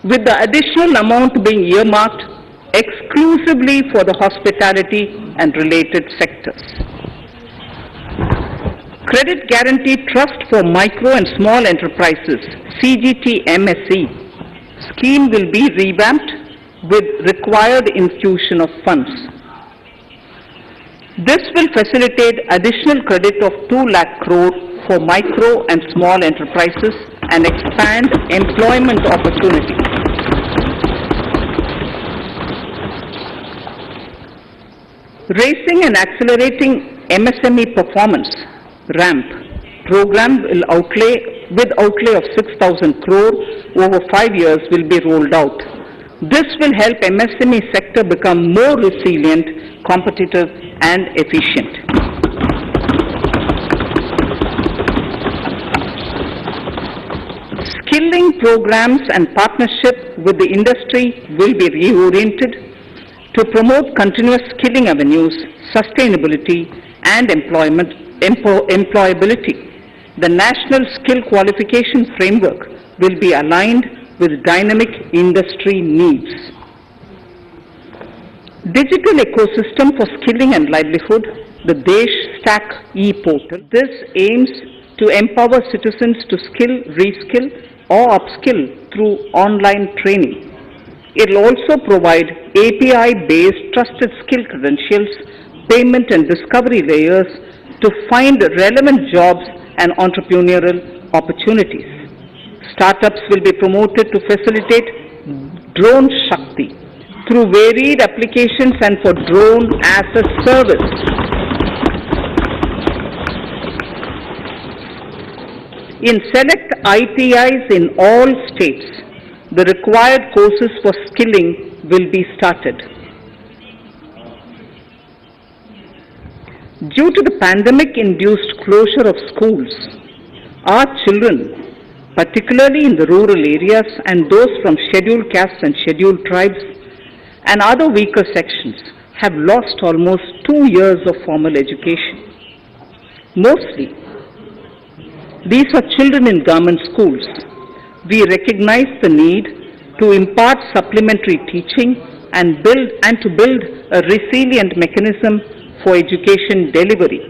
with the additional amount being earmarked exclusively for the hospitality and related sectors. Credit Guarantee Trust for Micro and Small Enterprises, CGT-MSE, scheme will be revamped with required infusion of funds. This will facilitate additional credit of 2 lakh crore for micro and small enterprises and expand employment opportunities. Raising and Accelerating MSME Performance (RAMP) program will outlay of 6,000 crore over 5 years will be rolled out. This will help MSME sector become more resilient, competitive and efficient. Skilling programs and partnership with the industry will be reoriented to promote continuous skilling avenues, sustainability and employability. The National Skill Qualification Framework will be aligned with dynamic industry needs. Digital ecosystem for skilling and livelihood, the Desh Stack e-portal. This aims to empower citizens to skill, reskill or upskill through online training. It will also provide API-based trusted skill credentials, payment and discovery layers to find relevant jobs and entrepreneurial opportunities. Startups will be promoted to facilitate Drone Shakti through varied applications and for drone as a service. In select ITIs in all states, the required courses for skilling will be started. Due to the pandemic-induced closure of schools, our children, particularly in the rural areas and those from scheduled castes and scheduled tribes and other weaker sections, have lost almost 2 years of formal education. Mostly, these are children in government schools. We recognize the need to impart supplementary teaching and to build a resilient mechanism for education delivery.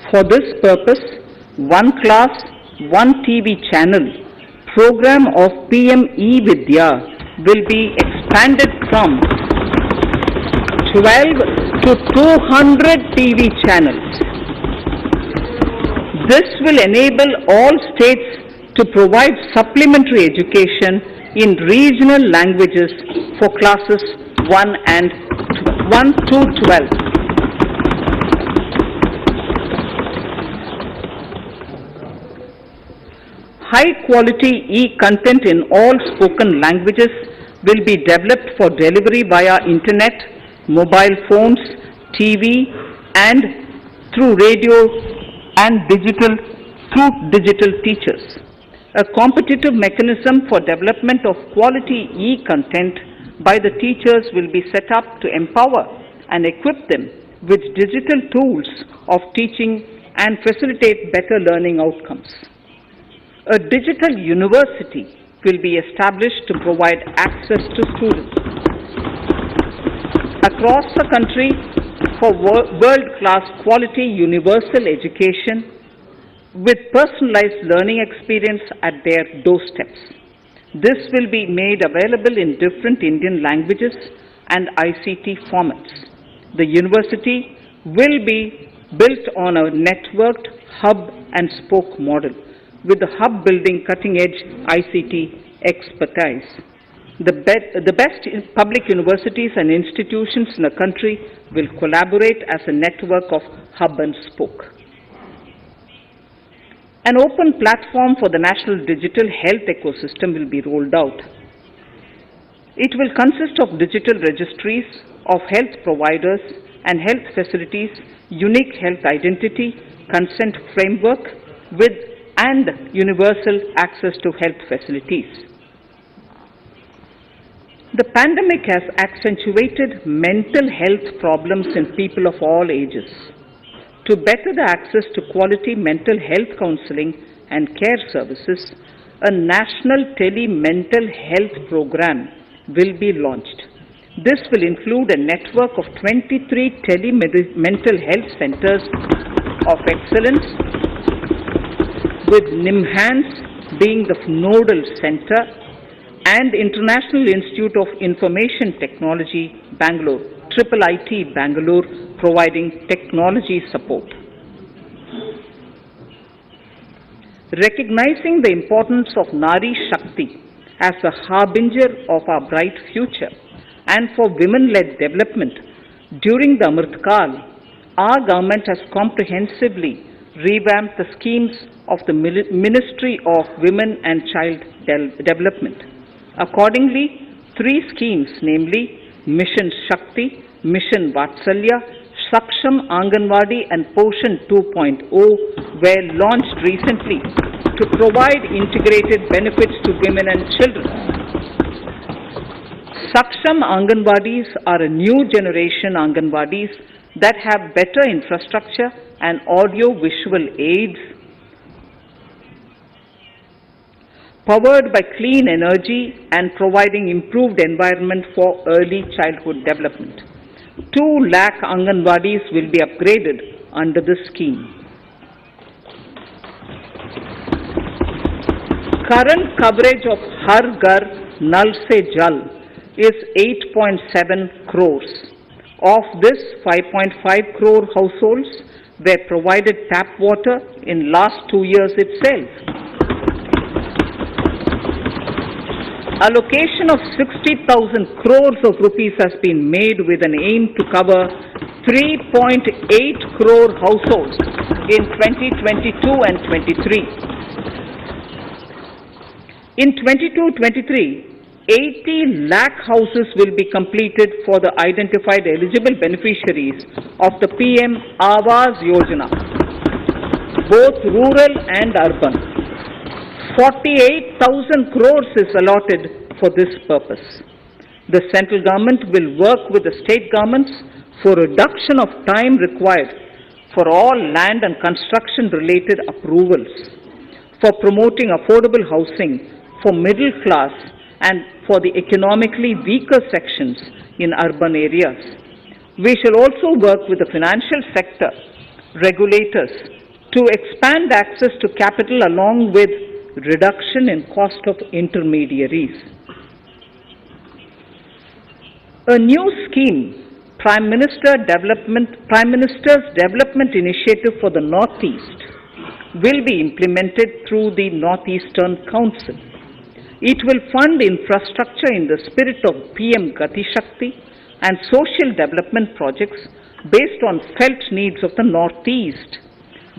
For this purpose, One Class, One TV channel program of PM E-Vidya will be expanded from 12 to 200 TV channels. This will enable all states to provide supplementary education in regional languages for classes 1 to 12. High-quality e-content in all spoken languages will be developed for delivery via internet, mobile phones, TV, and through radio and digital teachers. A competitive mechanism for development of quality e-content by the teachers will be set up to empower and equip them with digital tools of teaching and facilitate better learning outcomes. A digital university will be established to provide access to students across the country for world-class quality universal education with personalized learning experience at their doorsteps. This will be made available in different Indian languages and ICT formats. The university will be built on a networked hub and spoke model, with the hub building cutting-edge ICT expertise. The best public universities and institutions in the country will collaborate as a network of hub and spoke. An open platform for the national digital health ecosystem will be rolled out. It will consist of digital registries of health providers and health facilities, unique health identity, consent framework and universal access to health facilities. The pandemic has accentuated mental health problems in people of all ages. To better the access to quality mental health counseling and care services, a national Tele mental health program will be launched. This will include a network of 23 Tele mental health centers of excellence, with NIMHANS being the nodal center, and International Institute of Information Technology, Bangalore, IIIT Bangalore, providing technology support. Recognizing the importance of Nari Shakti as the harbinger of our bright future and for women-led development, during the Amritkal, our government has comprehensively revamped the schemes of the Ministry of Women and Child Development. Accordingly, 3 schemes, namely Mission Shakti, Mission Vatsalya, Saksham Anganwadi and Poshan 2.0 were launched recently to provide integrated benefits to women and children. Saksham Anganwadis are a new generation Anganwadis that have better infrastructure and audio-visual aids, powered by clean energy and providing improved environment for early childhood development. 2 lakh Anganwadis will be upgraded under this scheme. Current coverage of Har Ghar Nal Se Jal is 8.7 crores. Of this, 5.5 crore households were provided tap water in last 2 years itself. Allocation of 60,000 crores of rupees has been made with an aim to cover 3.8 crore households in 2022 and 23. In 22-23, 80 lakh houses will be completed for the identified eligible beneficiaries of the PM Awas Yojana, both rural and urban. 48,000 crores is allotted for this purpose. The central government will work with the state governments for reduction of time required for all land and construction related approvals, for promoting affordable housing for middle class and for the economically weaker sections in urban areas. We shall also work with the financial sector, regulators, to expand access to capital along with reduction in cost of intermediaries. A new scheme, Prime Minister's Development Initiative for the Northeast, will be implemented through the Northeastern Council. It will fund infrastructure in the spirit of PM Gati Shakti and social development projects based on felt needs of the Northeast.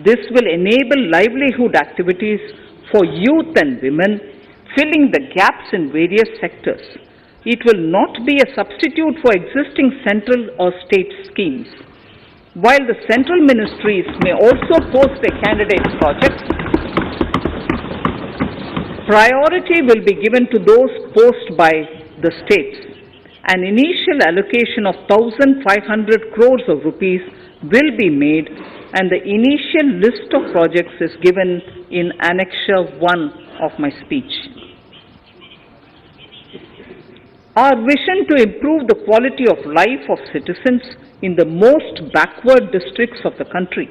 This will enable livelihood activities for youth and women, filling the gaps in various sectors. It will not be a substitute for existing central or state schemes. While the central ministries may also post their candidate projects, priority will be given to those posted by the states. An initial allocation of 1,500 crores of rupees will be made, and the initial list of projects is given in Annexure 1 of my speech. Our vision to improve the quality of life of citizens in the most backward districts of the country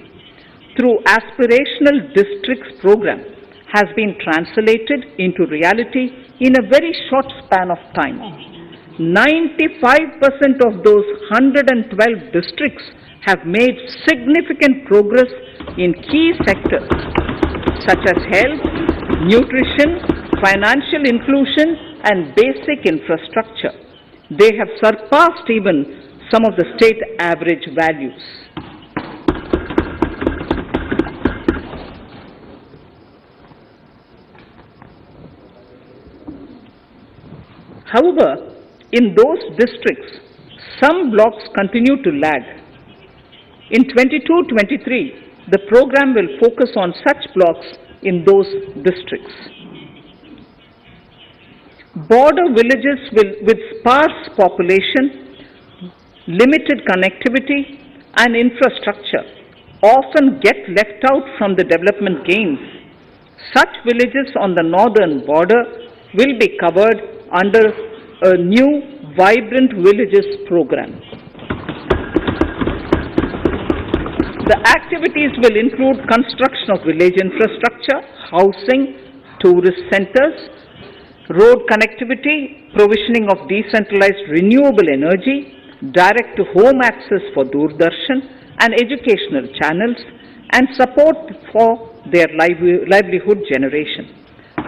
through Aspirational Districts program has been translated into reality in a very short span of time. 95% of those 112 districts have made significant progress in key sectors such as health, nutrition, financial inclusion, and basic infrastructure. They have surpassed even some of the state average values. However, in those districts, some blocks continue to lag. In 22-23, the program will focus on such blocks in those districts. Border villages with sparse population, limited connectivity, and infrastructure often get left out from the development gains Such villages on the northern border will be covered under a new Vibrant Villages program. The activities will include construction of village infrastructure, housing, tourist centers, road connectivity, provisioning of decentralized renewable energy, direct-to-home access for Doordarshan and educational channels, and support for their livelihood generation.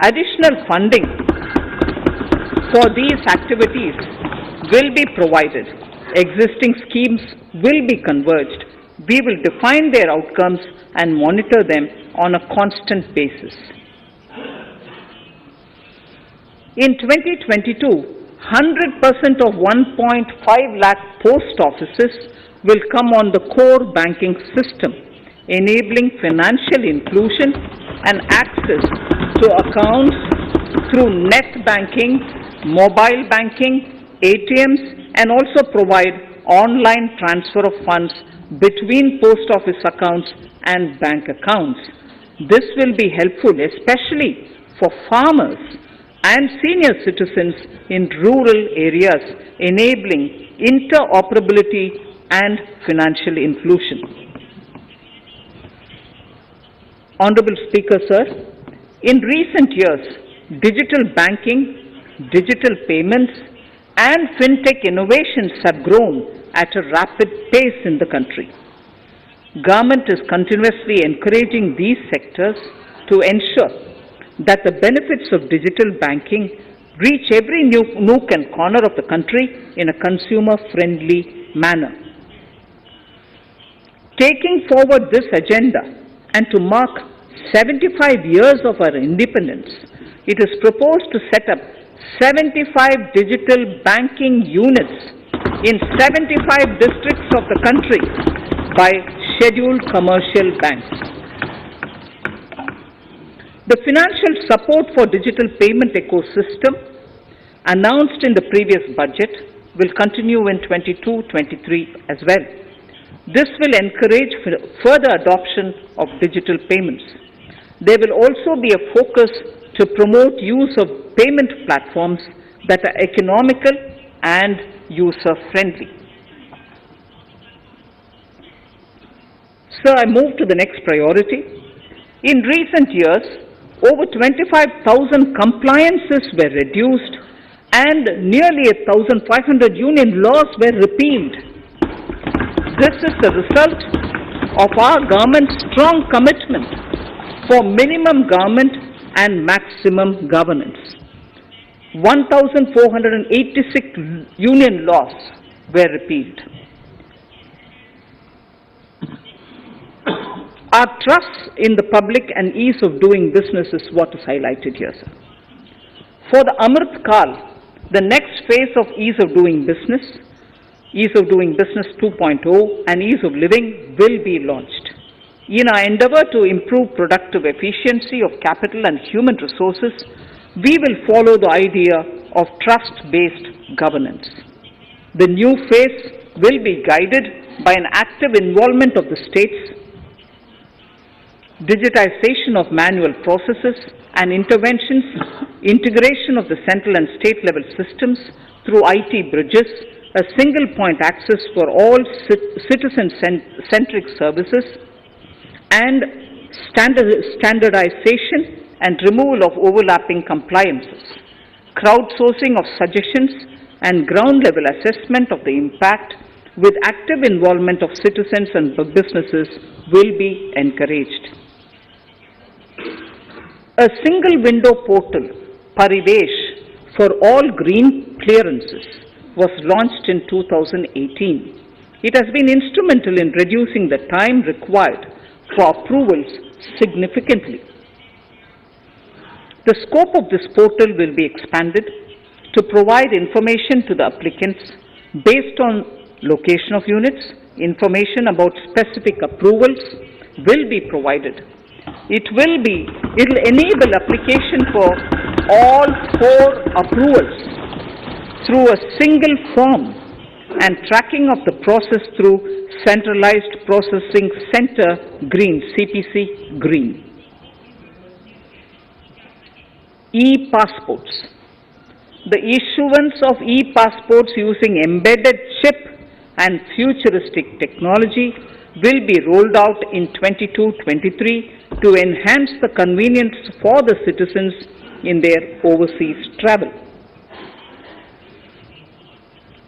Additional funding for these activities will be provided. Existing schemes will be converged. We will define their outcomes and monitor them on a constant basis. In 2022, 100% of 1.5 lakh post offices will come on the core banking system, enabling financial inclusion and access to accounts through net banking, mobile banking, ATMs, and also provide online transfer of funds between post office accounts and bank accounts. This will be helpful especially for farmers and senior citizens in rural areas, enabling interoperability and financial inclusion. Honorable Speaker, sir, in recent years, digital banking, digital payments, and fintech innovations have grown at a rapid pace in the country. Government is continuously encouraging these sectors to ensure that the benefits of digital banking reach every nook and corner of the country in a consumer-friendly manner. Taking forward this agenda and to mark 75 years of our independence, it is proposed to set up 75 digital banking units in 75 districts of the country by scheduled commercial banks. The financial support for digital payment ecosystem announced in the previous budget will continue in 22-23 as well. This will encourage further adoption of digital payments. There will also be a focus to promote use of payment platforms that are economical and user-friendly. Sir, I move to the next priority. In recent years, over 25,000 compliances were reduced and nearly 1,500 union laws were repealed. This is the result of our government's strong commitment for minimum government and maximum governance. 1,486 union laws were repealed. Our trust in the public and ease of doing business is what is highlighted here, sir. For the Amrit Kal, the next phase of Ease of Doing Business 2.0 and Ease of Living will be launched. In our endeavor to improve productive efficiency of capital and human resources, we will follow the idea of trust-based governance. The new phase will be guided by an active involvement of the states, digitization of manual processes and interventions, integration of the central and state level systems through IT bridges, a single point access for all citizen-centric services, and standardization and removal of overlapping compliances. Crowdsourcing of suggestions and ground-level assessment of the impact with active involvement of citizens and businesses will be encouraged. A single window portal, Parivesh, for all green clearances was launched in 2018. It has been instrumental in reducing the time required for approvals significantly. The scope of this portal will be expanded to provide information to the applicants based on location of units. Information about specific approvals will be provided. It will enable application for all 4 approvals through a single form and tracking of the process through Centralized Processing Center Green, CPC Green. e-passports. The issuance of e-passports using embedded chip and futuristic technology will be rolled out in 22-23 to enhance the convenience for the citizens in their overseas travel.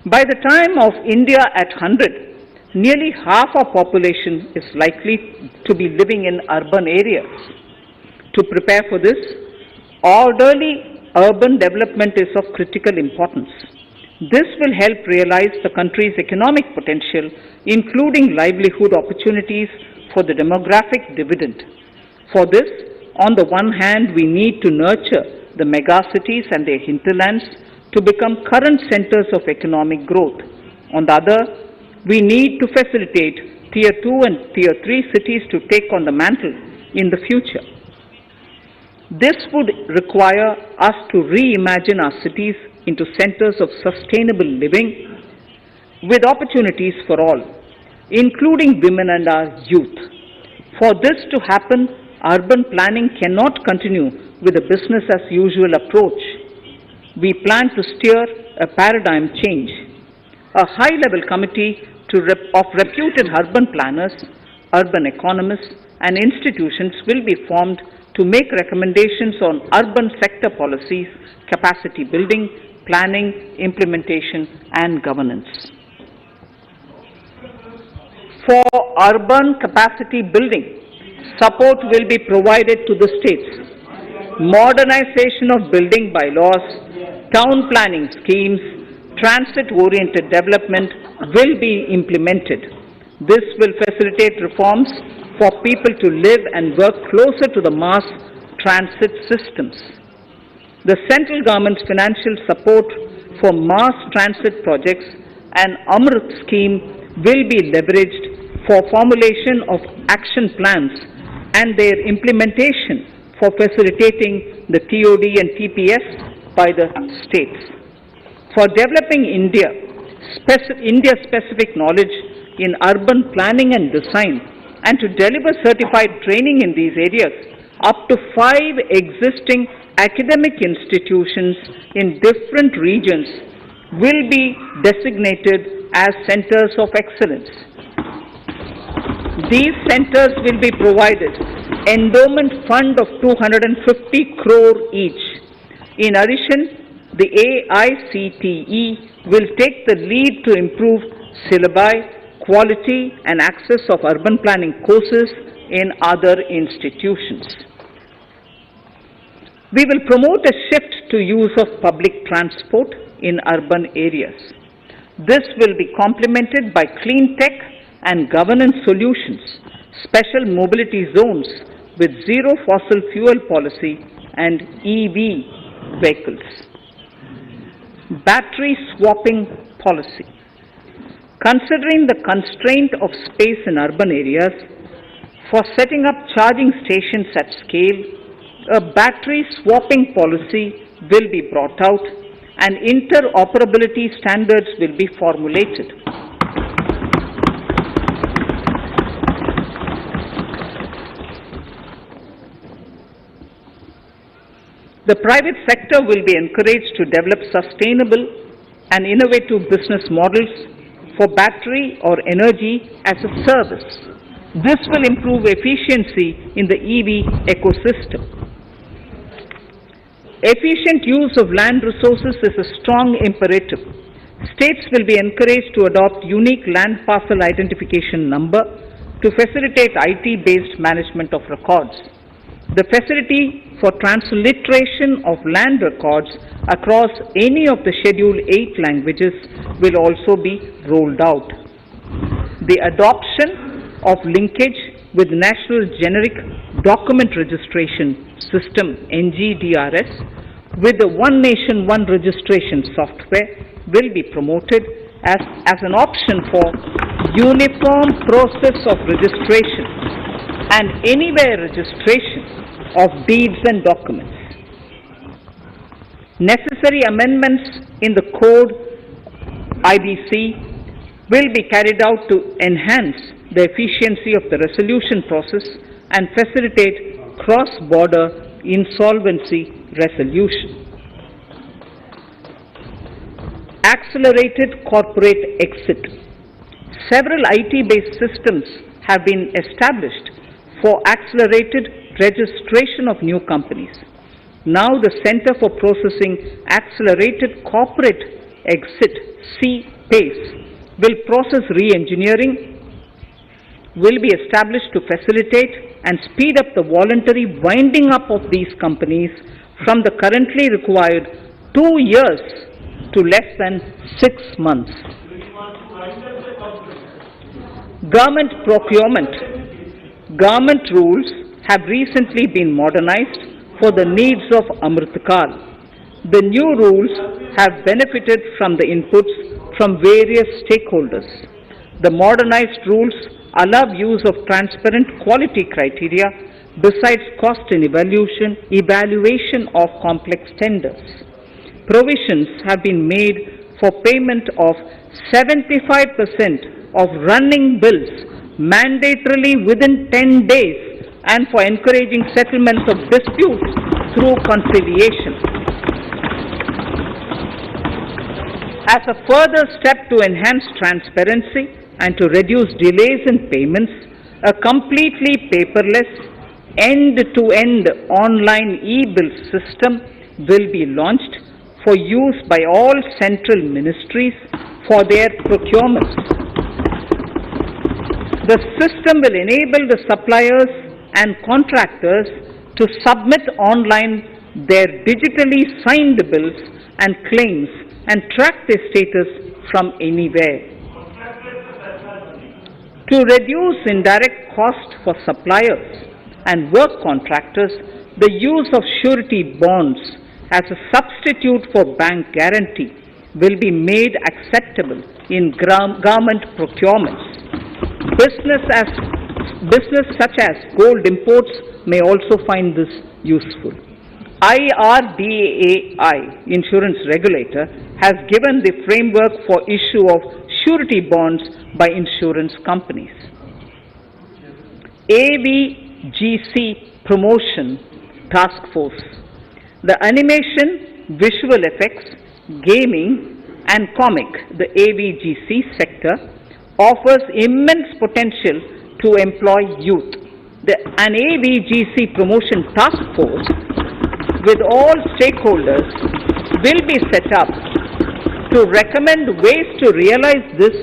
By the time of India at 100, nearly half our population is likely to be living in urban areas. To prepare for this, orderly urban development is of critical importance. This will help realize the country's economic potential, including livelihood opportunities for the demographic dividend. For this, on the one hand, we need to nurture the megacities and their hinterlands to become current centers of economic growth. On the other, we need to facilitate Tier 2 and Tier 3 cities to take on the mantle in the future. This would require us to reimagine our cities into centers of sustainable living with opportunities for all, including women and our youth. For this to happen, urban planning cannot continue with a business as usual approach. We plan to steer a paradigm change. A high-level committee of reputed urban planners, urban economists, and institutions will be formed to make recommendations on urban sector policies, capacity building, planning, implementation, and governance. For urban capacity building, support will be provided to the states. Modernization of building bylaws, town planning schemes, transit-oriented development will be implemented. This will facilitate reforms for people to live and work closer to the mass transit systems. The central government's financial support for mass transit projects and Amrit scheme will be leveraged for formulation of action plans and their implementation for facilitating the TOD and TPS by the states. For developing India-specific knowledge in urban planning and design, and to deliver certified training in these areas, up to 5 existing academic institutions in different regions will be designated as centers of excellence. These centers will be provided endowment fund of 250 crore each. In addition, the AICTE will take the lead to improve syllabi, quality and access of urban planning courses in other institutions. We will promote a shift to use of public transport in urban areas. This will be complemented by clean tech and governance solutions, special mobility zones with zero fossil fuel policy and EV vehicles. Battery swapping policy. Considering the constraint of space in urban areas, for setting up charging stations at scale, a battery swapping policy will be brought out and interoperability standards will be formulated. The private sector will be encouraged to develop sustainable and innovative business models for battery or energy as a service. This will improve efficiency in the EV ecosystem. Efficient use of land resources is a strong imperative. States will be encouraged to adopt unique land parcel identification number to facilitate IT-based management of records. The facility for transliteration of land records across any of the Schedule 8 languages will also be rolled out. The adoption of linkage with National Generic Document Registration System (NGDRS) with the One Nation One Registration software will be promoted as an option for uniform process of registration and anywhere registration of deeds and documents. Necessary amendments in the code IBC will be carried out to enhance the efficiency of the resolution process and facilitate cross-border insolvency resolution. Accelerated corporate exit. Several IT-based systems have been established for accelerated registration of new companies. Now the Center for Processing Accelerated Corporate Exit, CPACE, will process re-engineering, will be established to facilitate and speed up the voluntary winding up of these companies from the currently required 2 years to less than 6 months. Government procurement. Government rules have recently been modernized for the needs of Amritkal. The new rules have benefited from the inputs from various stakeholders. The modernized rules allow use of transparent quality criteria besides cost and evaluation of complex tenders. Provisions have been made for payment of 75% of running bills mandatorily within 10 days and for encouraging settlements of disputes through conciliation. As a further step to enhance transparency and to reduce delays in payments, a completely paperless, end-to-end online e-bill system will be launched for use by all central ministries for their procurements. The system will enable the suppliers and contractors to submit online their digitally signed bills and claims and track their status from anywhere. To reduce indirect cost for suppliers and work contractors, the use of surety bonds as a substitute for bank guarantee will be made acceptable in government procurements. Business such as gold imports may also find this useful. IRDAI, insurance regulator, has given the framework for issue of surety bonds by insurance companies. AVGC Promotion Task Force. The animation, visual effects, gaming and comic, the AVGC sector, offers immense potential to employ youth. An AVGC Promotion Task Force with all stakeholders will be set up to recommend ways to realize this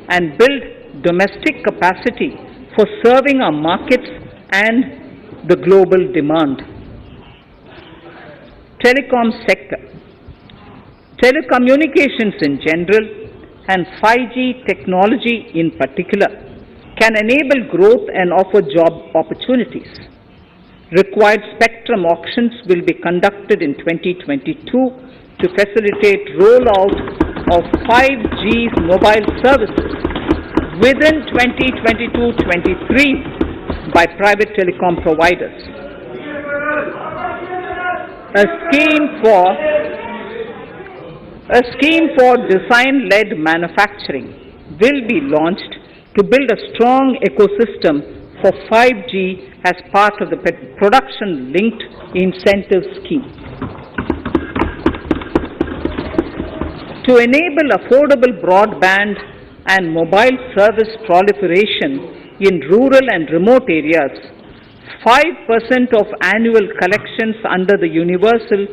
and build domestic capacity for serving our markets and the global demand. Telecom sector. Telecommunications in general and 5G technology in particular can enable growth and offer job opportunities. Required spectrum auctions will be conducted in 2022 to facilitate rollout of 5G mobile services within 2022-23 by private telecom providers. A scheme for design-led manufacturing will be launched to build a strong ecosystem for 5G as part of the production-linked incentive scheme. To enable affordable broadband and mobile service proliferation in rural and remote areas, 5% of annual collections under the Universal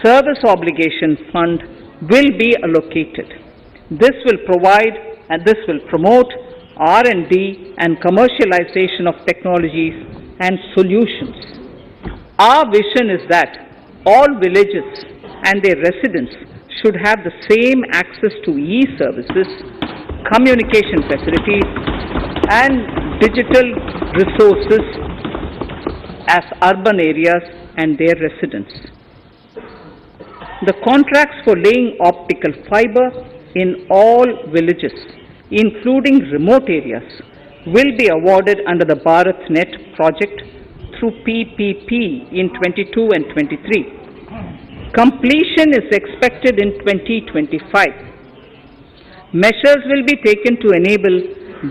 Service Obligation Fund will be allocated. This will promote R&D and commercialization of technologies and solutions. Our vision is that all villages and their residents should have the same access to e-services, communication facilities, and digital resources as urban areas and their residents. The contracts for laying optical fiber in all villages, including remote areas, will be awarded under the BharatNet project through PPP in 22 and 23. Completion is expected in 2025. Measures will be taken to enable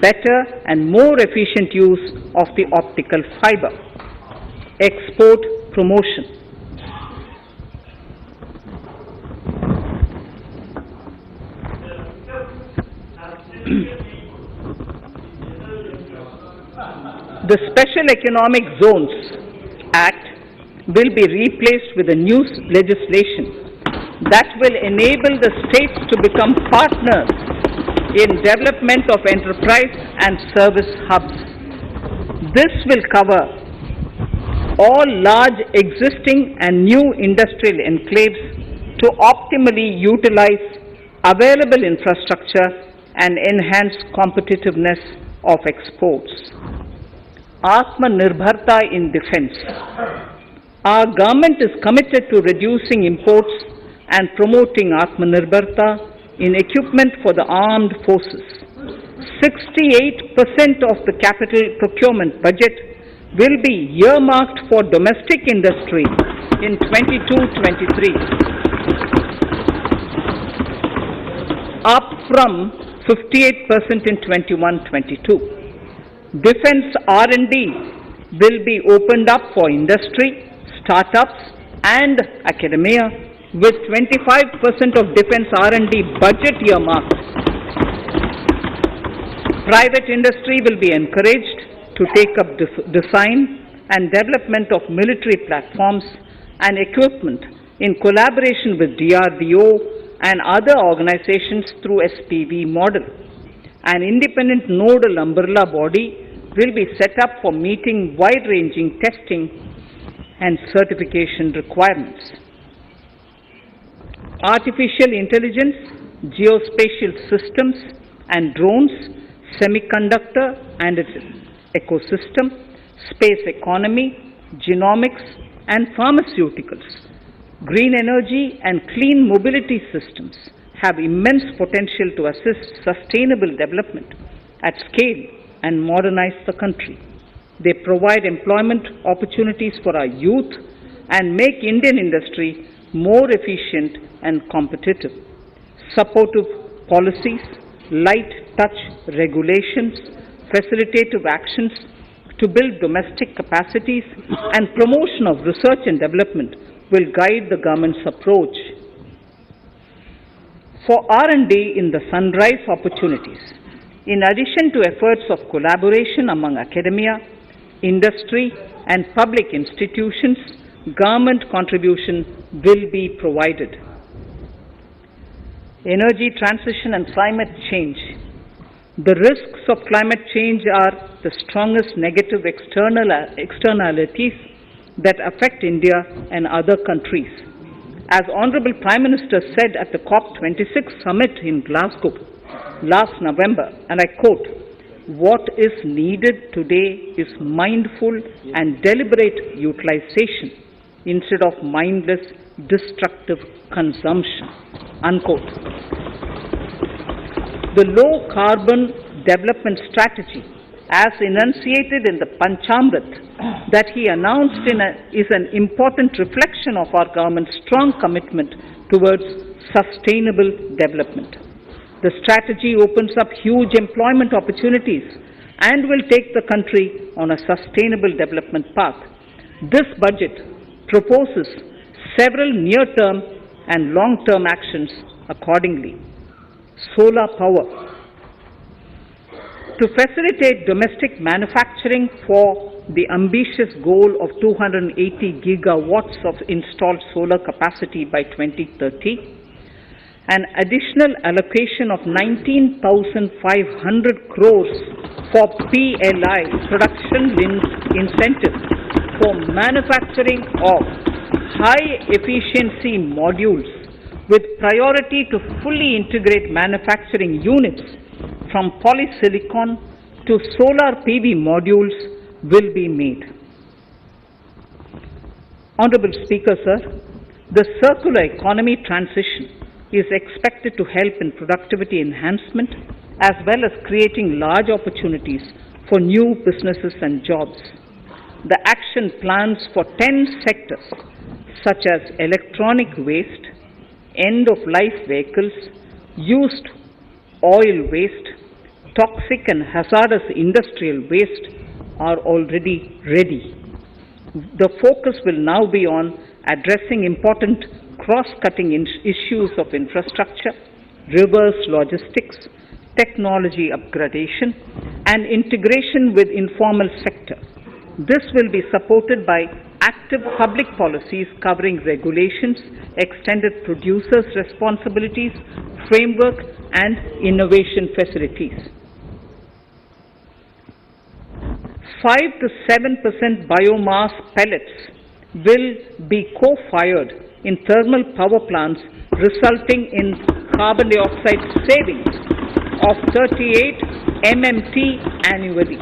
better and more efficient use of the optical fiber. Export promotion. The Special Economic Zones Act will be replaced with a new legislation that will enable the states to become partners in development of enterprise and service hubs. This will cover all large existing and new industrial enclaves to optimally utilize available infrastructure and enhance competitiveness of exports. Atmanirbharta in defense. Our government is committed to reducing imports and promoting Atmanirbharta in equipment for the armed forces. 68% of the capital procurement budget will be earmarked for domestic industry in 22-23, up from 58% in 21-22. Defense R&D will be opened up for industry, startups and academia, with 25% of defense R&D budget earmarked. Private industry will be encouraged to take up design and development of military platforms and equipment in collaboration with DRDO and other organizations through SPV model. An independent nodal umbrella body will be set up for meeting wide-ranging testing and certification requirements. Artificial intelligence, geospatial systems and drones, semiconductor and its ecosystem, space economy, genomics and pharmaceuticals, green energy and clean mobility systems have immense potential to assist sustainable development at scale and modernize the country. They provide employment opportunities for our youth and make Indian industry more efficient and competitive. Supportive policies, light touch regulations, facilitative actions to build domestic capacities and promotion of research and development will guide the government's approach. For R&D in the sunrise opportunities, in addition to efforts of collaboration among academia, industry and public institutions, government contribution will be provided. Energy transition and climate change. The risks of climate change are the strongest negative externalities that affect India and other countries. As Honorable Prime Minister said at the COP26 summit in Glasgow last November, and I quote, "What is needed today is mindful and deliberate utilization instead of mindless, destructive consumption," unquote. The low carbon development strategy, as enunciated in the Panchamrit that he announced is an important reflection of our government's strong commitment towards sustainable development. The strategy opens up huge employment opportunities and will take the country on a sustainable development path. This budget proposes several near-term and long-term actions accordingly. Solar power. To facilitate domestic manufacturing for the ambitious goal of 280 gigawatts of installed solar capacity by 2030, an additional allocation of 19,500 crores for PLI, production-linked incentives, for manufacturing of high-efficiency modules with priority to fully integrate manufacturing units from polysilicon to solar PV modules will be made. Honorable Speaker, sir, the circular economy transition is expected to help in productivity enhancement as well as creating large opportunities for new businesses and jobs. The action plans for 10 sectors such as electronic waste, end-of-life vehicles, used oil waste, toxic and hazardous industrial waste are already ready. The focus will now be on addressing important cross-cutting issues of infrastructure, reverse logistics, technology upgradation, and integration with informal sector. This will be supported by active public policies covering regulations, extended producers' responsibilities, framework, and innovation facilities. 5 to 7% biomass pellets will be co-fired in thermal power plants, resulting in carbon dioxide savings of 38 MMT annually.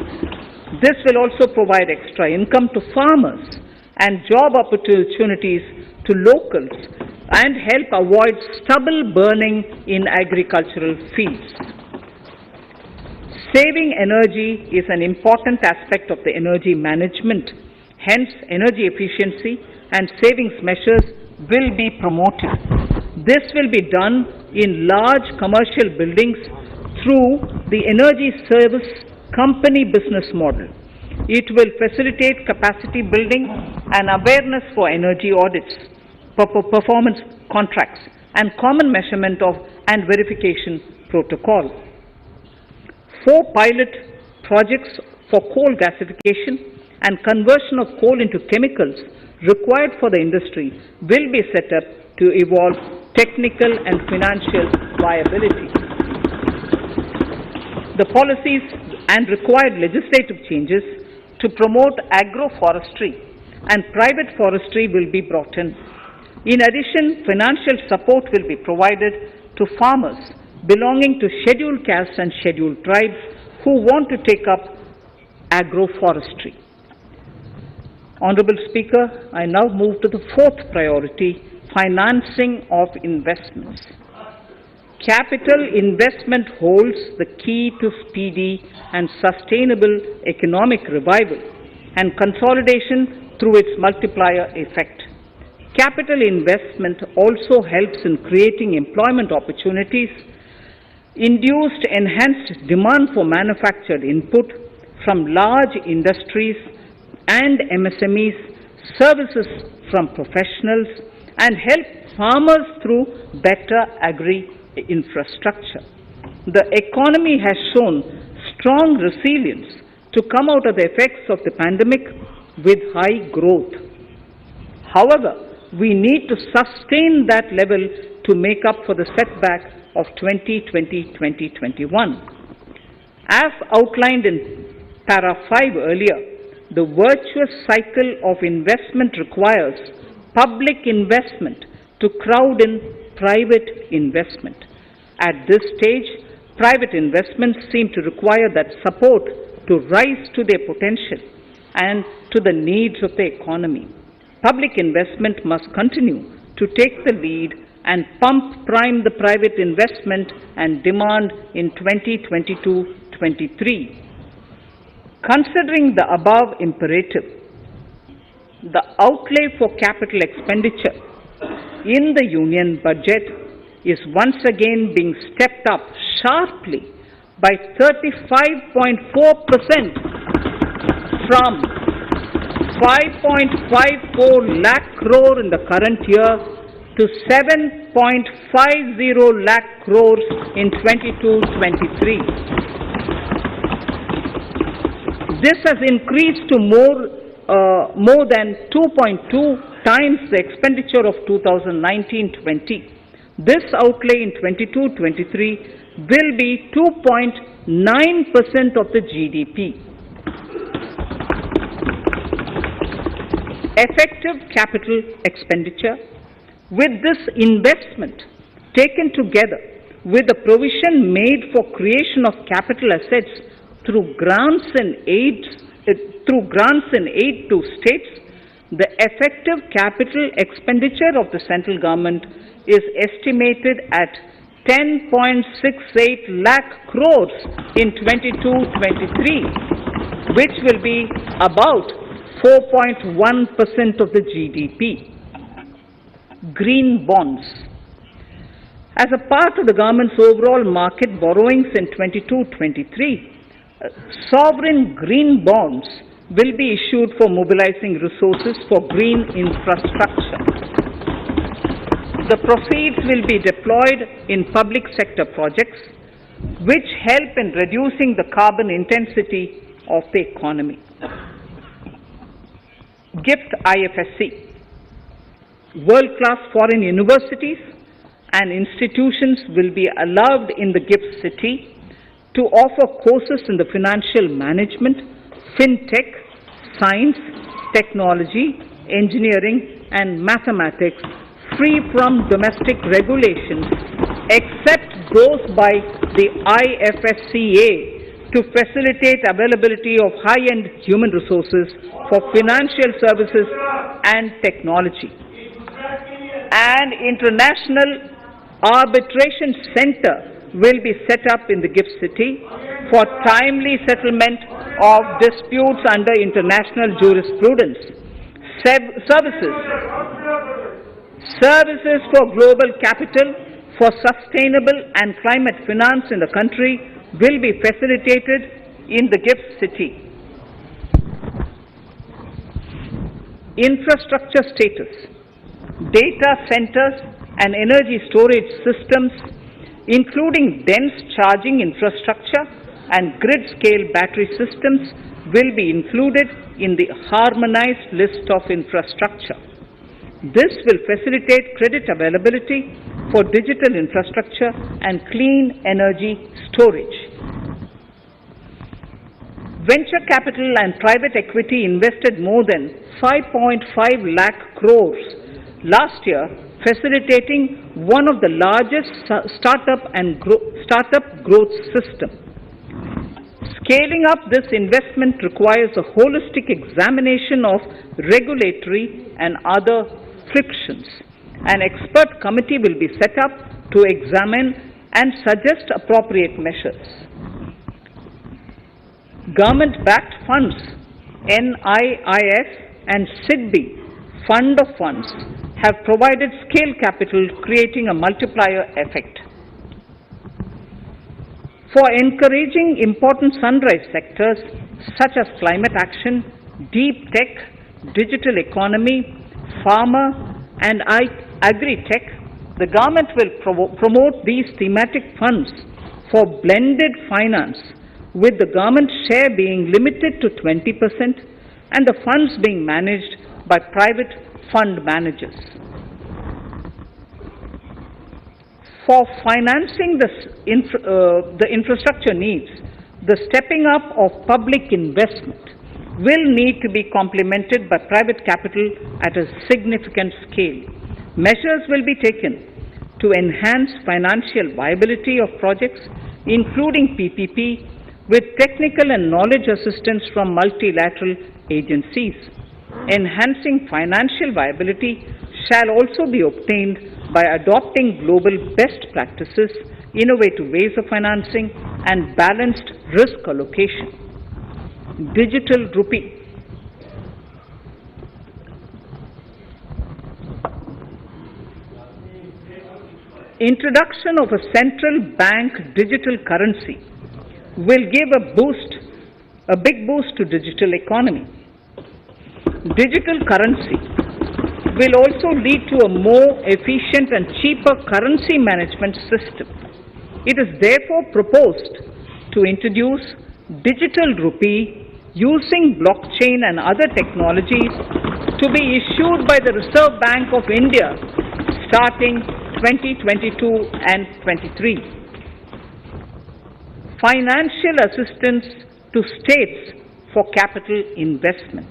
This will also provide extra income to farmers and job opportunities to locals and help avoid stubble burning in agricultural fields. Saving energy is an important aspect of the energy management. Hence, energy efficiency and savings measures will be promoted. This will be done in large commercial buildings through the energy service company business model. It will facilitate capacity building and awareness for energy audits, performance contracts, and common measurement of and verification protocol. 4 pilot projects for coal gasification and conversion of coal into chemicals required for the industry will be set up to evolve technical and financial viability. The policies and required legislative changes to promote agroforestry and private forestry will be brought in. In addition, financial support will be provided to farmers belonging to scheduled castes and scheduled tribes who want to take up agroforestry. Honorable Speaker, I now move to the 4th priority, financing of investments. Capital investment holds the key to speedy and sustainable economic revival and consolidation through its multiplier effect. Capital investment also helps in creating employment opportunities, induced enhanced demand for manufactured input from large industries and MSMEs, services from professionals, and help farmers through better agri-infrastructure. The economy has shown strong resilience to come out of the effects of the pandemic with high growth. However, we need to sustain that level to make up for the setback of 2020-2021. As outlined in para 5 earlier, the virtuous cycle of investment requires public investment to crowd in private investment. At this stage, private investments seem to require that support to rise to their potential and to the needs of the economy. Public investment must continue to take the lead and prime the private investment and demand in 2022-23. Considering the above imperative, the outlay for capital expenditure in the Union budget is once again being stepped up sharply by 35.4% from 5.54 lakh crore in the current year to 7.50 lakh crores in 22-23. This has increased to more than 2.2 times the expenditure of 2019-20. This outlay in 22-23 will be 2.9% of the GDP. Effective capital expenditure. With this investment taken together with the provision made for creation of capital assets through grants and aid to states, the effective capital expenditure of the central government is estimated at 10.68 lakh crores in 22-23, which will be about 4.1% of the GDP. Green bonds. As a part of the government's overall market borrowings in 22-23, sovereign green bonds will be issued for mobilizing resources for green infrastructure. The proceeds will be deployed in public sector projects which help in reducing the carbon intensity of the economy. GIFT IFSC. World-class foreign universities and institutions will be allowed in the GIFT city to offer courses in the financial management, fintech, science, technology, engineering, and mathematics free from domestic regulations except those by the IFSCA to facilitate availability of high-end human resources for financial services and technology. An international arbitration center will be set up in the GIFT city for timely settlement of disputes under international jurisprudence. Services for global capital for sustainable and climate finance in the country will be facilitated in the GIFT city. Infrastructure status. Data centers and energy storage systems, including dense charging infrastructure and grid-scale battery systems, will be included in the harmonized list of infrastructure. This will facilitate credit availability for digital infrastructure and clean energy storage. Venture capital and private equity invested more than 5.5 lakh crores last year, facilitating one of the largest startup growth system. Scaling up this investment requires a holistic examination of regulatory and other frictions. An expert committee will be set up to examine and suggest appropriate measures. Government-backed funds, NIIF and SIDBI, Fund of Funds, have provided scale capital, creating a multiplier effect. For encouraging important sunrise sectors such as climate action, deep tech, digital economy, pharma, and agri-tech, the government will promote these thematic funds for blended finance, with the government share being limited to 20% and the funds being managed by private fund managers. For financing the infrastructure needs, the stepping up of public investment will need to be complemented by private capital at a significant scale. Measures will be taken to enhance financial viability of projects, including PPP, with technical and knowledge assistance from multilateral agencies. Enhancing financial viability shall also be obtained by adopting global best practices, innovative ways of financing, and balanced risk allocation. Digital rupee. Introduction of a central bank digital currency will give a big boost to digital economy. Digital currency will also lead to a more efficient and cheaper currency management system. It is therefore proposed to introduce digital rupee using blockchain and other technologies to be issued by the Reserve Bank of India starting 2022 and 23. Financial assistance to states for capital investment.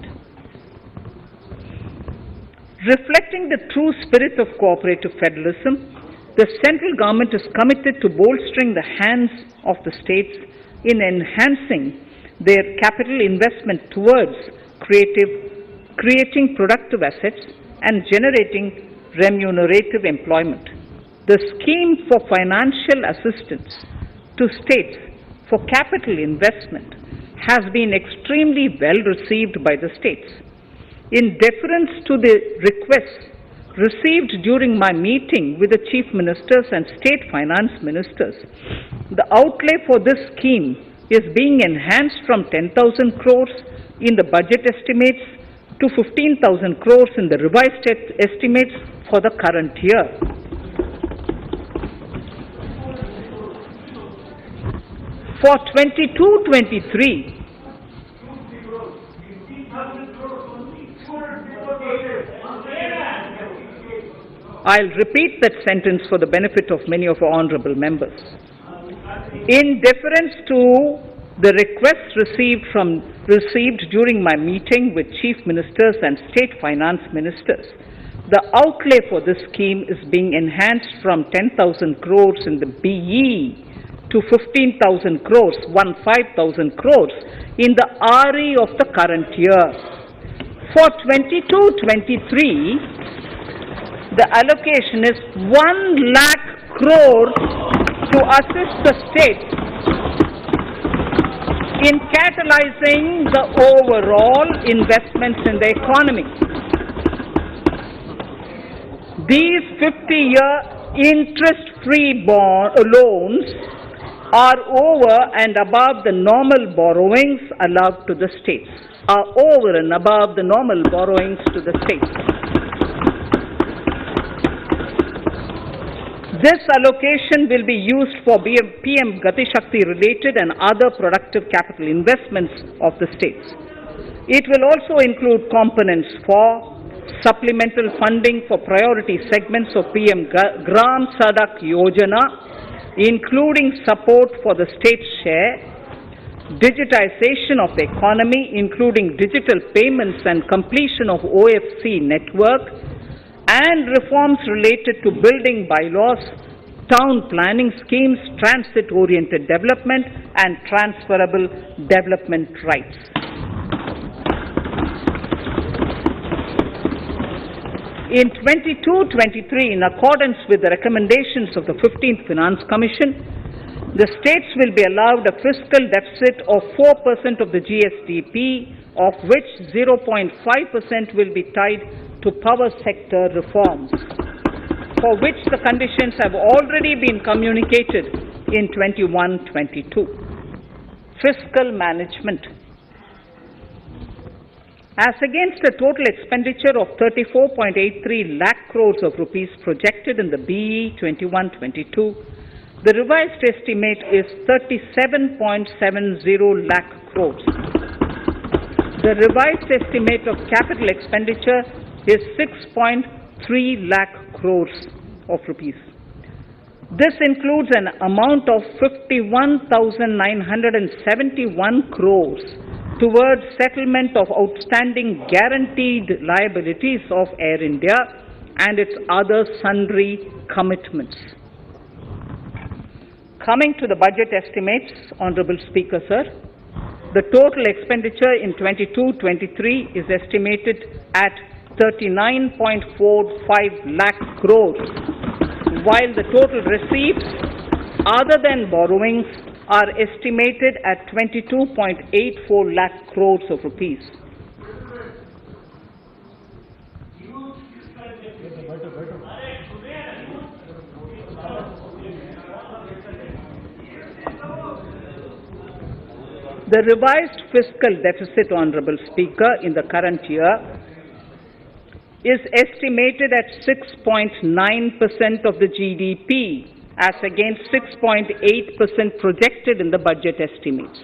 Reflecting the true spirit of cooperative federalism, the central government is committed to bolstering the hands of the states in enhancing their capital investment towards creating productive assets and generating remunerative employment. The scheme for financial assistance to states for capital investment has been extremely well received by the states. In deference to the requests received during my meeting with the chief ministers and state finance ministers, the outlay for this scheme is being enhanced from 10,000 crores in the budget estimates to 15,000 crores in the revised estimates for the current year. For 22-23, I'll repeat that sentence for the benefit of many of our honorable members. In deference to the requests received during my meeting with chief ministers and state finance ministers, the outlay for this scheme is being enhanced from 10,000 crores in the BE to 15,000 crores, 15,000 crores in the RE of the current year. For 22-23, the allocation is 1 lakh crores to assist the states in catalyzing the overall investments in the economy. These 50-year interest-free loans are over and above the normal borrowings allowed to the states, This allocation will be used for PM Gati Shakti related and other productive capital investments of the states. It will also include components for supplemental funding for priority segments of PM Gram Sadak Yojana, including support for the state's share, digitization of the economy, including digital payments and completion of OFC network, and reforms related to building bylaws, town planning schemes, transit-oriented development, and transferable development rights. In 22-23, in accordance with the recommendations of the 15th Finance Commission, the states will be allowed a fiscal deficit of 4% of the GSDP, of which 0.5% will be tied to power sector reforms, for which the conditions have already been communicated in 21-22. Fiscal management. As against a total expenditure of 34.83 lakh crores of rupees projected in the BE 21-22, the revised estimate is 37.70 lakh crores. The revised estimate of capital expenditure is 6.3 lakh crores of rupees. This includes an amount of 51,971 crores towards settlement of outstanding guaranteed liabilities of Air India and its other sundry commitments. Coming to the budget estimates, Honorable Speaker, sir, the total expenditure in 22-23 is estimated at 39.45 lakh crores, while the total receipts other than borrowings are estimated at 22.84 lakh crores of rupees. The revised fiscal deficit, Honorable Speaker, in the current year is estimated at 6.9% of the GDP, as against 6.8% projected in the budget estimates.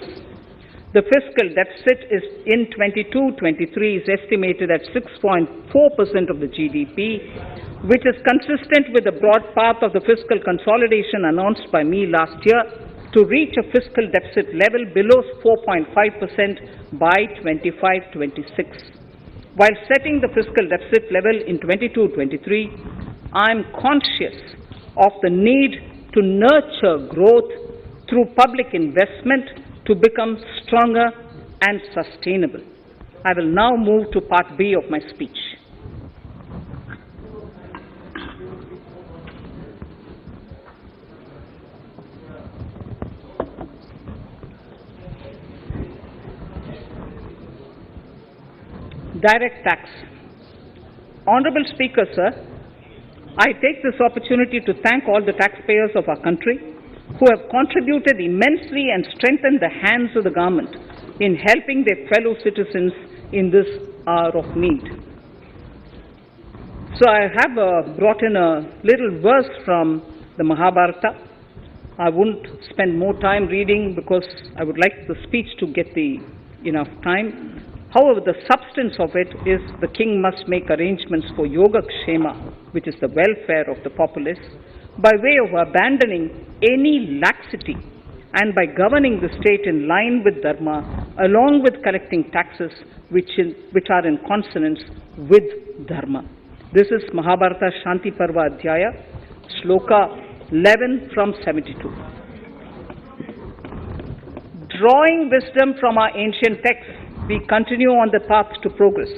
The fiscal deficit is in 22-23 is estimated at 6.4% of the GDP, which is consistent with the broad path of the fiscal consolidation announced by me last year to reach a fiscal deficit level below 4.5% by 25-26. While setting the fiscal deficit level in 22-23, I am conscious of the need to nurture growth through public investment to become stronger and sustainable. I will now move to part B of my speech. Direct tax. Honorable Speaker, sir, I take this opportunity to thank all the taxpayers of our country who have contributed immensely and strengthened the hands of the government in helping their fellow citizens in this hour of need. So I have brought in a little verse from the Mahabharata. I won't spend more time reading because I would like the speech to get enough time. However, the substance of it is the king must make arrangements for yoga kshema, which is the welfare of the populace, by way of abandoning any laxity and by governing the state in line with dharma, along with collecting taxes which are in consonance with dharma. This is Mahabharata Shanti Parva Adhyaya, Shloka 11 from 72. Drawing wisdom from our ancient texts, we continue on the path to progress.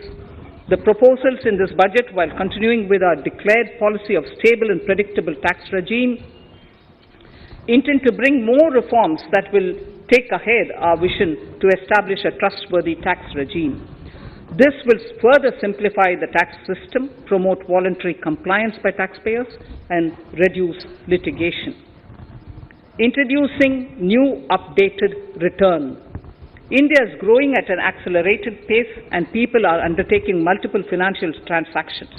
The proposals in this budget, while continuing with our declared policy of stable and predictable tax regime, intend to bring more reforms that will take ahead our vision to establish a trustworthy tax regime. This will further simplify the tax system, promote voluntary compliance by taxpayers, and reduce litigation. Introducing new updated return. India is growing at an accelerated pace and people are undertaking multiple financial transactions.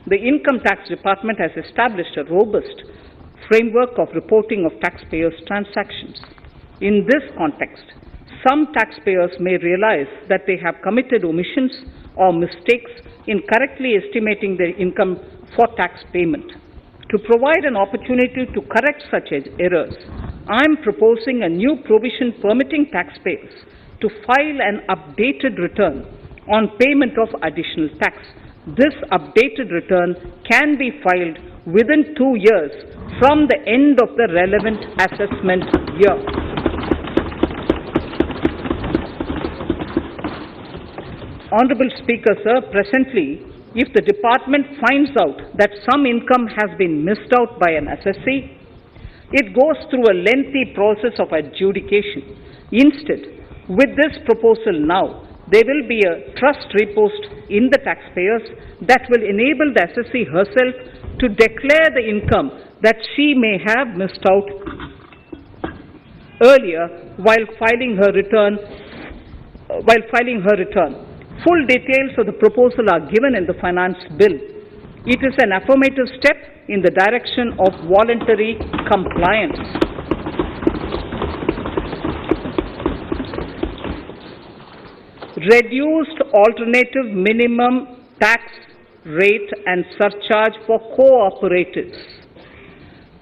The Income Tax Department has established a robust framework of reporting of taxpayers' transactions. In this context, some taxpayers may realize that they have committed omissions or mistakes in correctly estimating their income for tax payment. To provide an opportunity to correct such errors, I am proposing a new provision permitting taxpayers to file an updated return on payment of additional tax. This updated return can be filed within 2 years from the end of the relevant assessment year. Honorable Speaker, sir, presently, if the department finds out that some income has been missed out by an assessee, it goes through a lengthy process of adjudication. Instead, with this proposal now, there will be a trust repost in the taxpayers that will enable the assessee herself to declare the income that she may have missed out earlier while filing her return. Full details of the proposal are given in the finance bill. It is an affirmative step in the direction of voluntary compliance. Reduced alternative minimum tax rate and surcharge for cooperatives.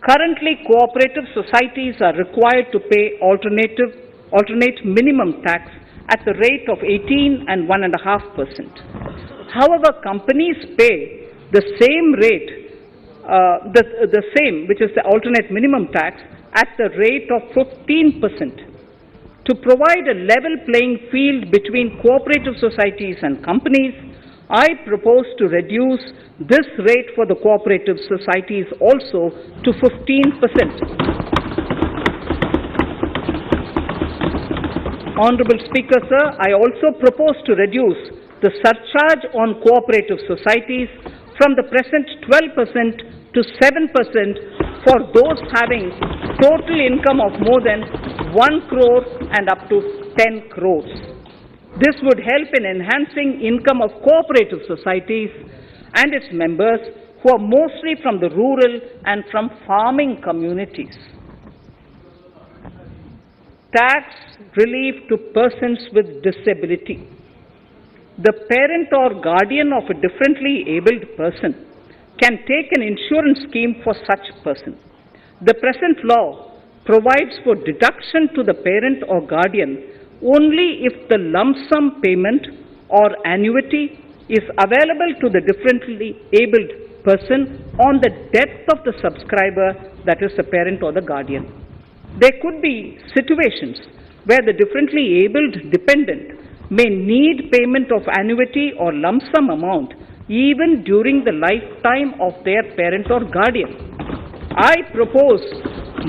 Currently, cooperative societies are required to pay alternate minimum tax at the rate of 18 and 1.5%. However, companies pay the same rate, the same, which is the alternate minimum tax, at the rate of 15%. To provide a level playing field between cooperative societies and companies, I propose to reduce this rate for the cooperative societies also to 15%. Honorable Speaker, sir, I also propose to reduce the surcharge on cooperative societies from the present 12% to 7% for those having total income of more than 1 crore and up to 10 crores. This would help in enhancing income of cooperative societies and its members who are mostly from the rural and from farming communities. Tax relief to persons with disability. The parent or guardian of a differently abled person can take an insurance scheme for such person. The present law provides for deduction to the parent or guardian only if the lump sum payment or annuity is available to the differently abled person on the death of the subscriber, that is the parent or the guardian. There could be situations where the differently abled dependent may need payment of annuity or lump sum amount even during the lifetime of their parent or guardian. I propose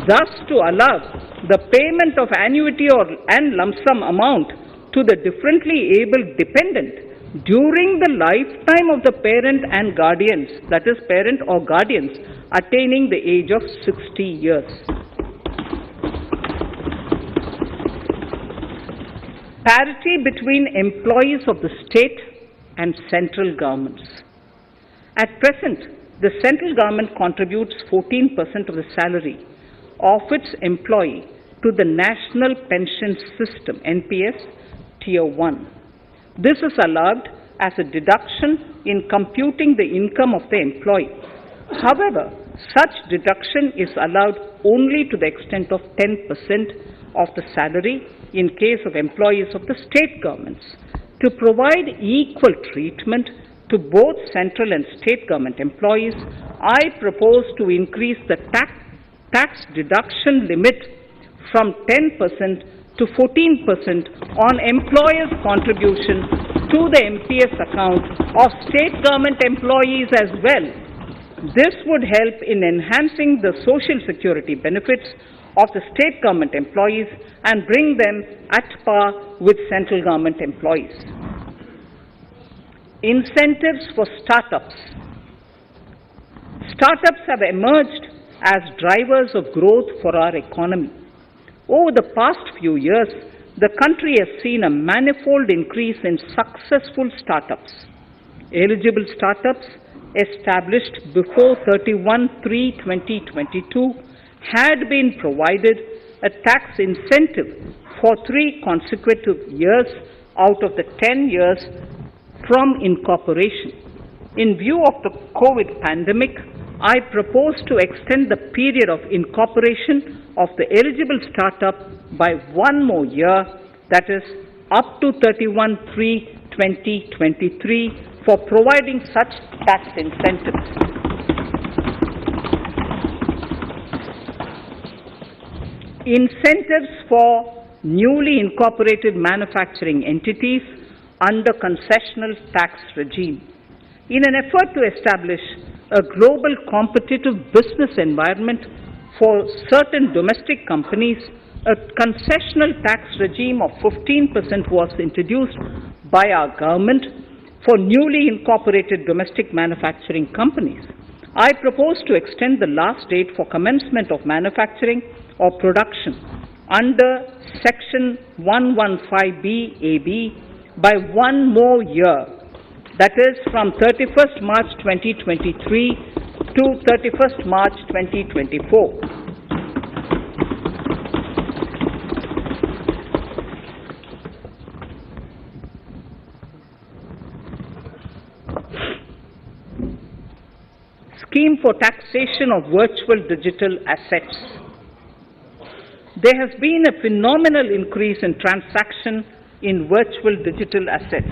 thus to allow the payment of annuity and lump sum amount to the differently abled dependent during the lifetime of the parent and guardians, that is parent or guardians, attaining the age of 60 years. Parity between employees of the state and central governments. At present, the central government contributes 14% of the salary of its employee to the National Pension System, NPS, Tier 1. This is allowed as a deduction in computing the income of the employee. However, such deduction is allowed only to the extent of 10% of the salary in case of employees of the state governments. To provide equal treatment to both central and state government employees, I propose to increase the tax deduction limit from 10% to 14% on employers' contribution to the MPS account of state government employees as well. This would help in enhancing the social security benefits of the state government employees and bring them at par with central government employees. Incentives for startups. Startups have emerged as drivers of growth for our economy. Over the past few years, the country has seen a manifold increase in successful startups. Eligible startups established before 31/3/2022 had been provided a tax incentive for 3 consecutive years out of the 10 years from incorporation. In view of the COVID pandemic, I propose to extend the period of incorporation of the eligible startup by 1 more year, that is, up to 31/3/2023, for providing such tax incentives. Incentives for newly incorporated manufacturing entities under concessional tax regime. In an effort to establish a global competitive business environment for certain domestic companies, a concessional tax regime of 15% was introduced by our government for newly incorporated domestic manufacturing companies. I propose to extend the last date for commencement of manufacturing or production under Section 115B(ab) by 1 more year, that is from 31st March 2023 to 31st March 2024. Scheme for taxation of virtual digital assets. There has been a phenomenal increase in transaction in virtual digital assets.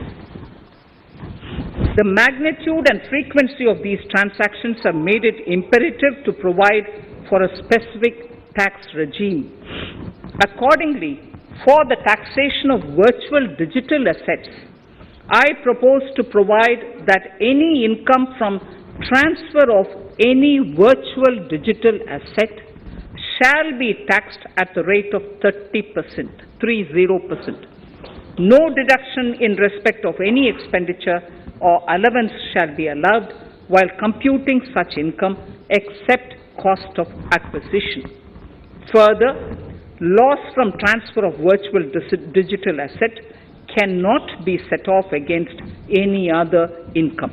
The magnitude and frequency of these transactions have made it imperative to provide for a specific tax regime. Accordingly, for the taxation of virtual digital assets, I propose to provide that any income from transfer of any virtual digital asset shall be taxed at the rate of 30%, 30%. No deduction in respect of any expenditure or allowance shall be allowed while computing such income except cost of acquisition. Further, loss from transfer of virtual digital asset cannot be set off against any other income.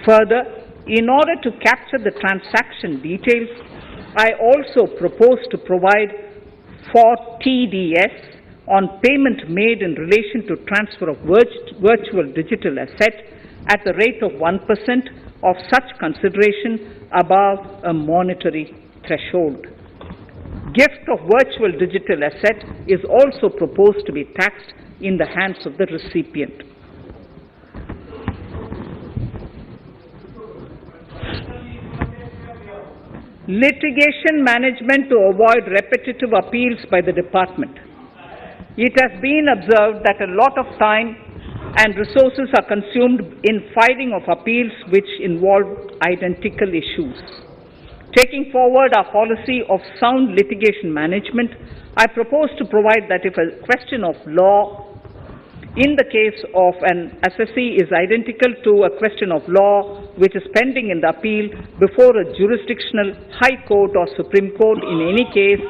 Further, in order to capture the transaction details, I also propose to provide for TDS on payment made in relation to transfer of virtual digital asset at the rate of 1% of such consideration above a monetary threshold. Gift of virtual digital asset is also proposed to be taxed in the hands of the recipient. Litigation management to avoid repetitive appeals by the department. It has been observed that a lot of time and resources are consumed in filing of appeals which involve identical issues. Taking forward our policy of sound litigation management, I propose to provide that if a question of law in the case of an assessee is identical to a question of law which is pending in the appeal before a jurisdictional high court or Supreme Court, in any case,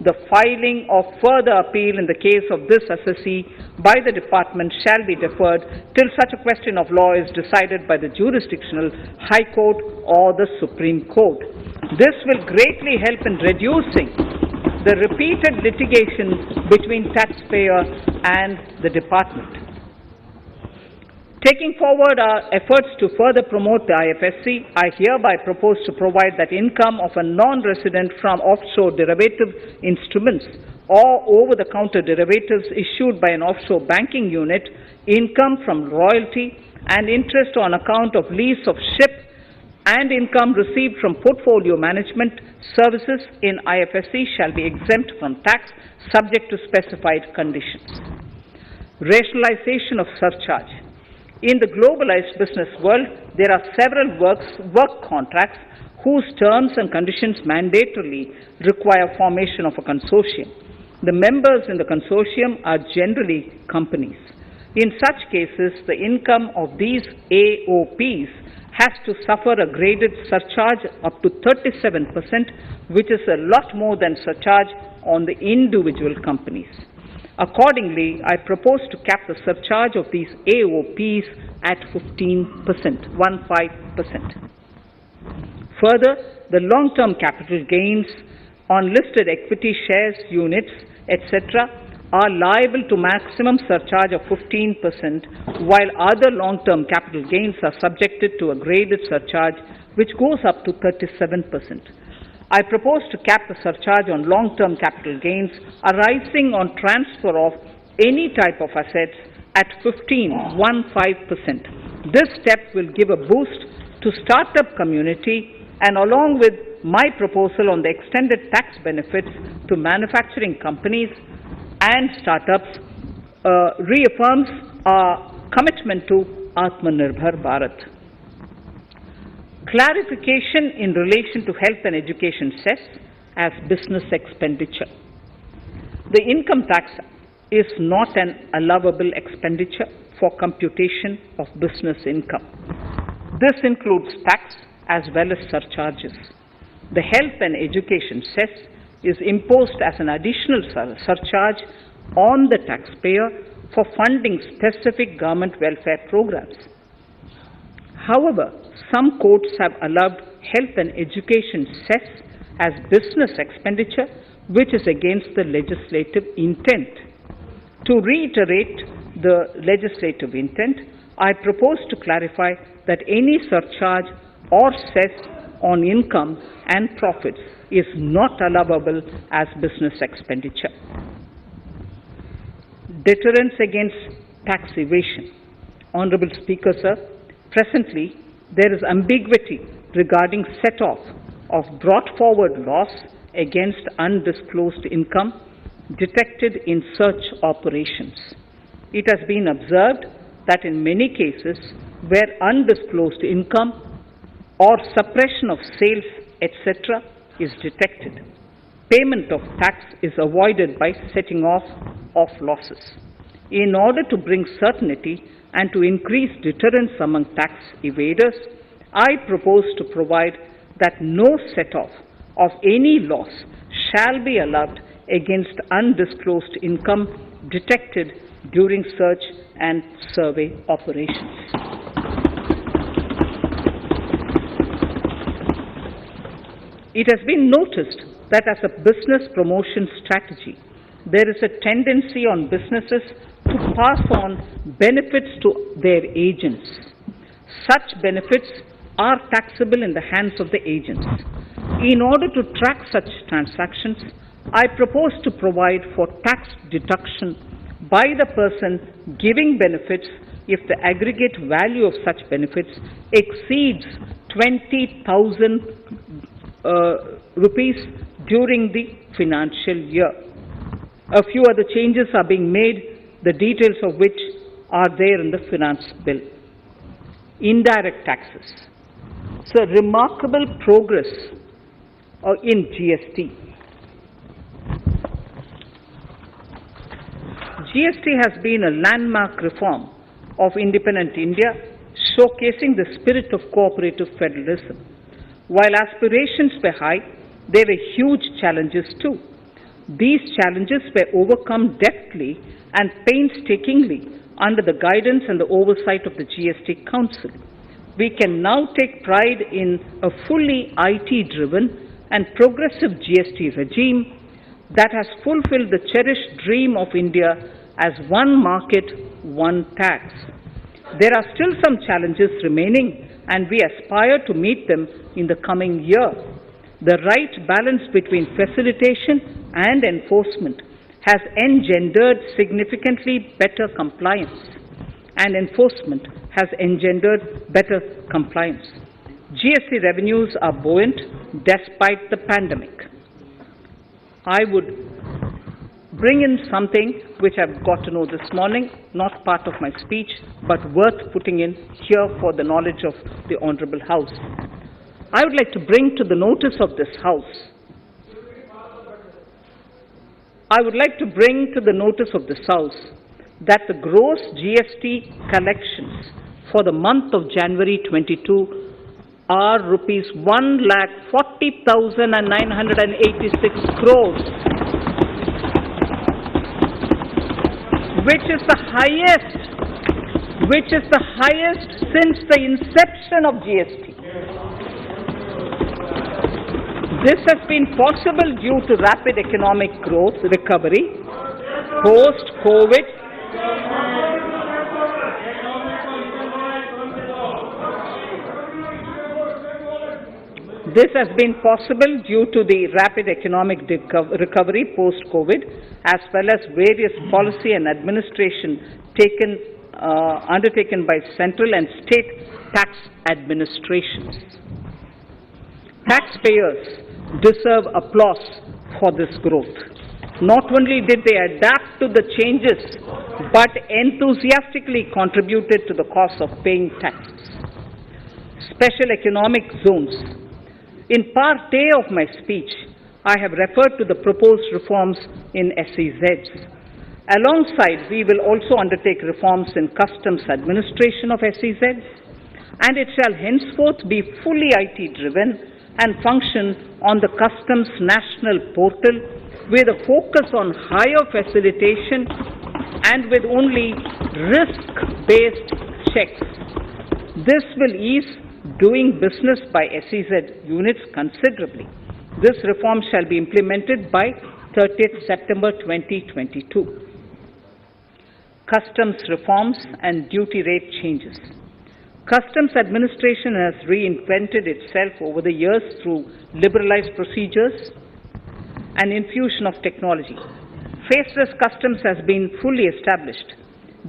The filing of further appeal in the case of this assessee by the department shall be deferred till such a question of law is decided by the jurisdictional High Court or the Supreme Court. This will greatly help in reducing the repeated litigation between taxpayer and the department. Taking forward our efforts to further promote the IFSC, I hereby propose to provide that income of a non-resident from offshore derivative instruments or over-the-counter derivatives issued by an offshore banking unit, income from royalty and interest on account of lease of ship, and income received from portfolio management services in IFSC shall be exempt from tax subject to specified conditions. Rationalization of surcharge. In the globalized business world, there are several work contracts whose terms and conditions mandatorily require formation of a consortium. The members in the consortium are generally companies. In such cases, the income of these AOPs has to suffer a graded surcharge up to 37%, which is a lot more than surcharge on the individual companies. Accordingly, I propose to cap the surcharge of these AOPs at 15%. Further, the long-term capital gains on listed equity shares, units, etc. are liable to maximum surcharge of 15%, while other long-term capital gains are subjected to a graded surcharge which goes up to 37%. I propose to cap the surcharge on long-term capital gains arising on transfer of any type of assets at 15%. This step will give a boost to startup community, and along with my proposal on the extended tax benefits to manufacturing companies and startups, reaffirms our commitment to Atmanirbhar Bharat. Clarification in relation to health and education cess as business expenditure. The income tax is not an allowable expenditure for computation of business income. This includes tax as well as surcharges. The health and education cess is imposed as an additional surcharge on the taxpayer for funding specific government welfare programs. However, some courts have allowed health and education cess as business expenditure, which is against the legislative intent. To reiterate the legislative intent, I propose to clarify that any surcharge or cess on income and profits is not allowable as business expenditure. Deterrence against tax evasion. Honorable Speaker, sir, presently there is ambiguity regarding set-off of brought forward loss against undisclosed income detected in search operations. It has been observed that in many cases where undisclosed income or suppression of sales, etc., is detected, payment of tax is avoided by setting off of losses. In order to bring certainty and to increase deterrence among tax evaders, I propose to provide that no set-off of any loss shall be allowed against undisclosed income detected during search and survey operations. It has been noticed that as a business promotion strategy, there is a tendency on businesses to pass on benefits to their agents. Such benefits are taxable in the hands of the agents. In order to track such transactions, I propose to provide for tax deduction by the person giving benefits if the aggregate value of such benefits exceeds 20,000 rupees during the financial year. A few other changes are being made, the details of which are there in the finance bill. Indirect taxes. So, remarkable progress in GST. GST has been a landmark reform of independent India, showcasing the spirit of cooperative federalism. While aspirations were high, there were huge challenges too. These challenges were overcome deftly and painstakingly under the guidance and the oversight of the GST Council. We can now take pride in a fully IT-driven and progressive GST regime that has fulfilled the cherished dream of India as one market, one tax. There are still some challenges remaining, and we aspire to meet them in the coming year. The right balance between facilitation and enforcement has engendered significantly better compliance, and enforcement has engendered better compliance. GST revenues are buoyant despite the pandemic. I would bring in something which I've got to know this morning, not part of my speech, but worth putting in here for the knowledge of the Honorable House. I would like to bring to the notice of this House that the gross GST collections for the month of January 22 are rupees 1,40,986 crores, which is the highest since the inception of GST. This has been possible due to rapid economic growth, recovery, post-COVID, This has been possible due to the rapid economic recovery post-COVID, as well as various policy and administration undertaken by central and state tax administrations. Taxpayers deserve applause for this growth. Not only did they adapt to the changes, but enthusiastically contributed to the cost of paying taxes. Special economic zones. In part A of my speech, I have referred to the proposed reforms in SEZs. Alongside, we will also undertake reforms in customs administration of SEZs, and it shall henceforth be fully IT-driven and function on the customs national portal with a focus on higher facilitation and with only risk-based checks. This will ease doing business by SEZ units considerably. This reform shall be implemented by 30th September 2022. Customs reforms and duty rate changes. Customs administration has reinvented itself over the years through liberalized procedures and infusion of technology. Faceless customs has been fully established.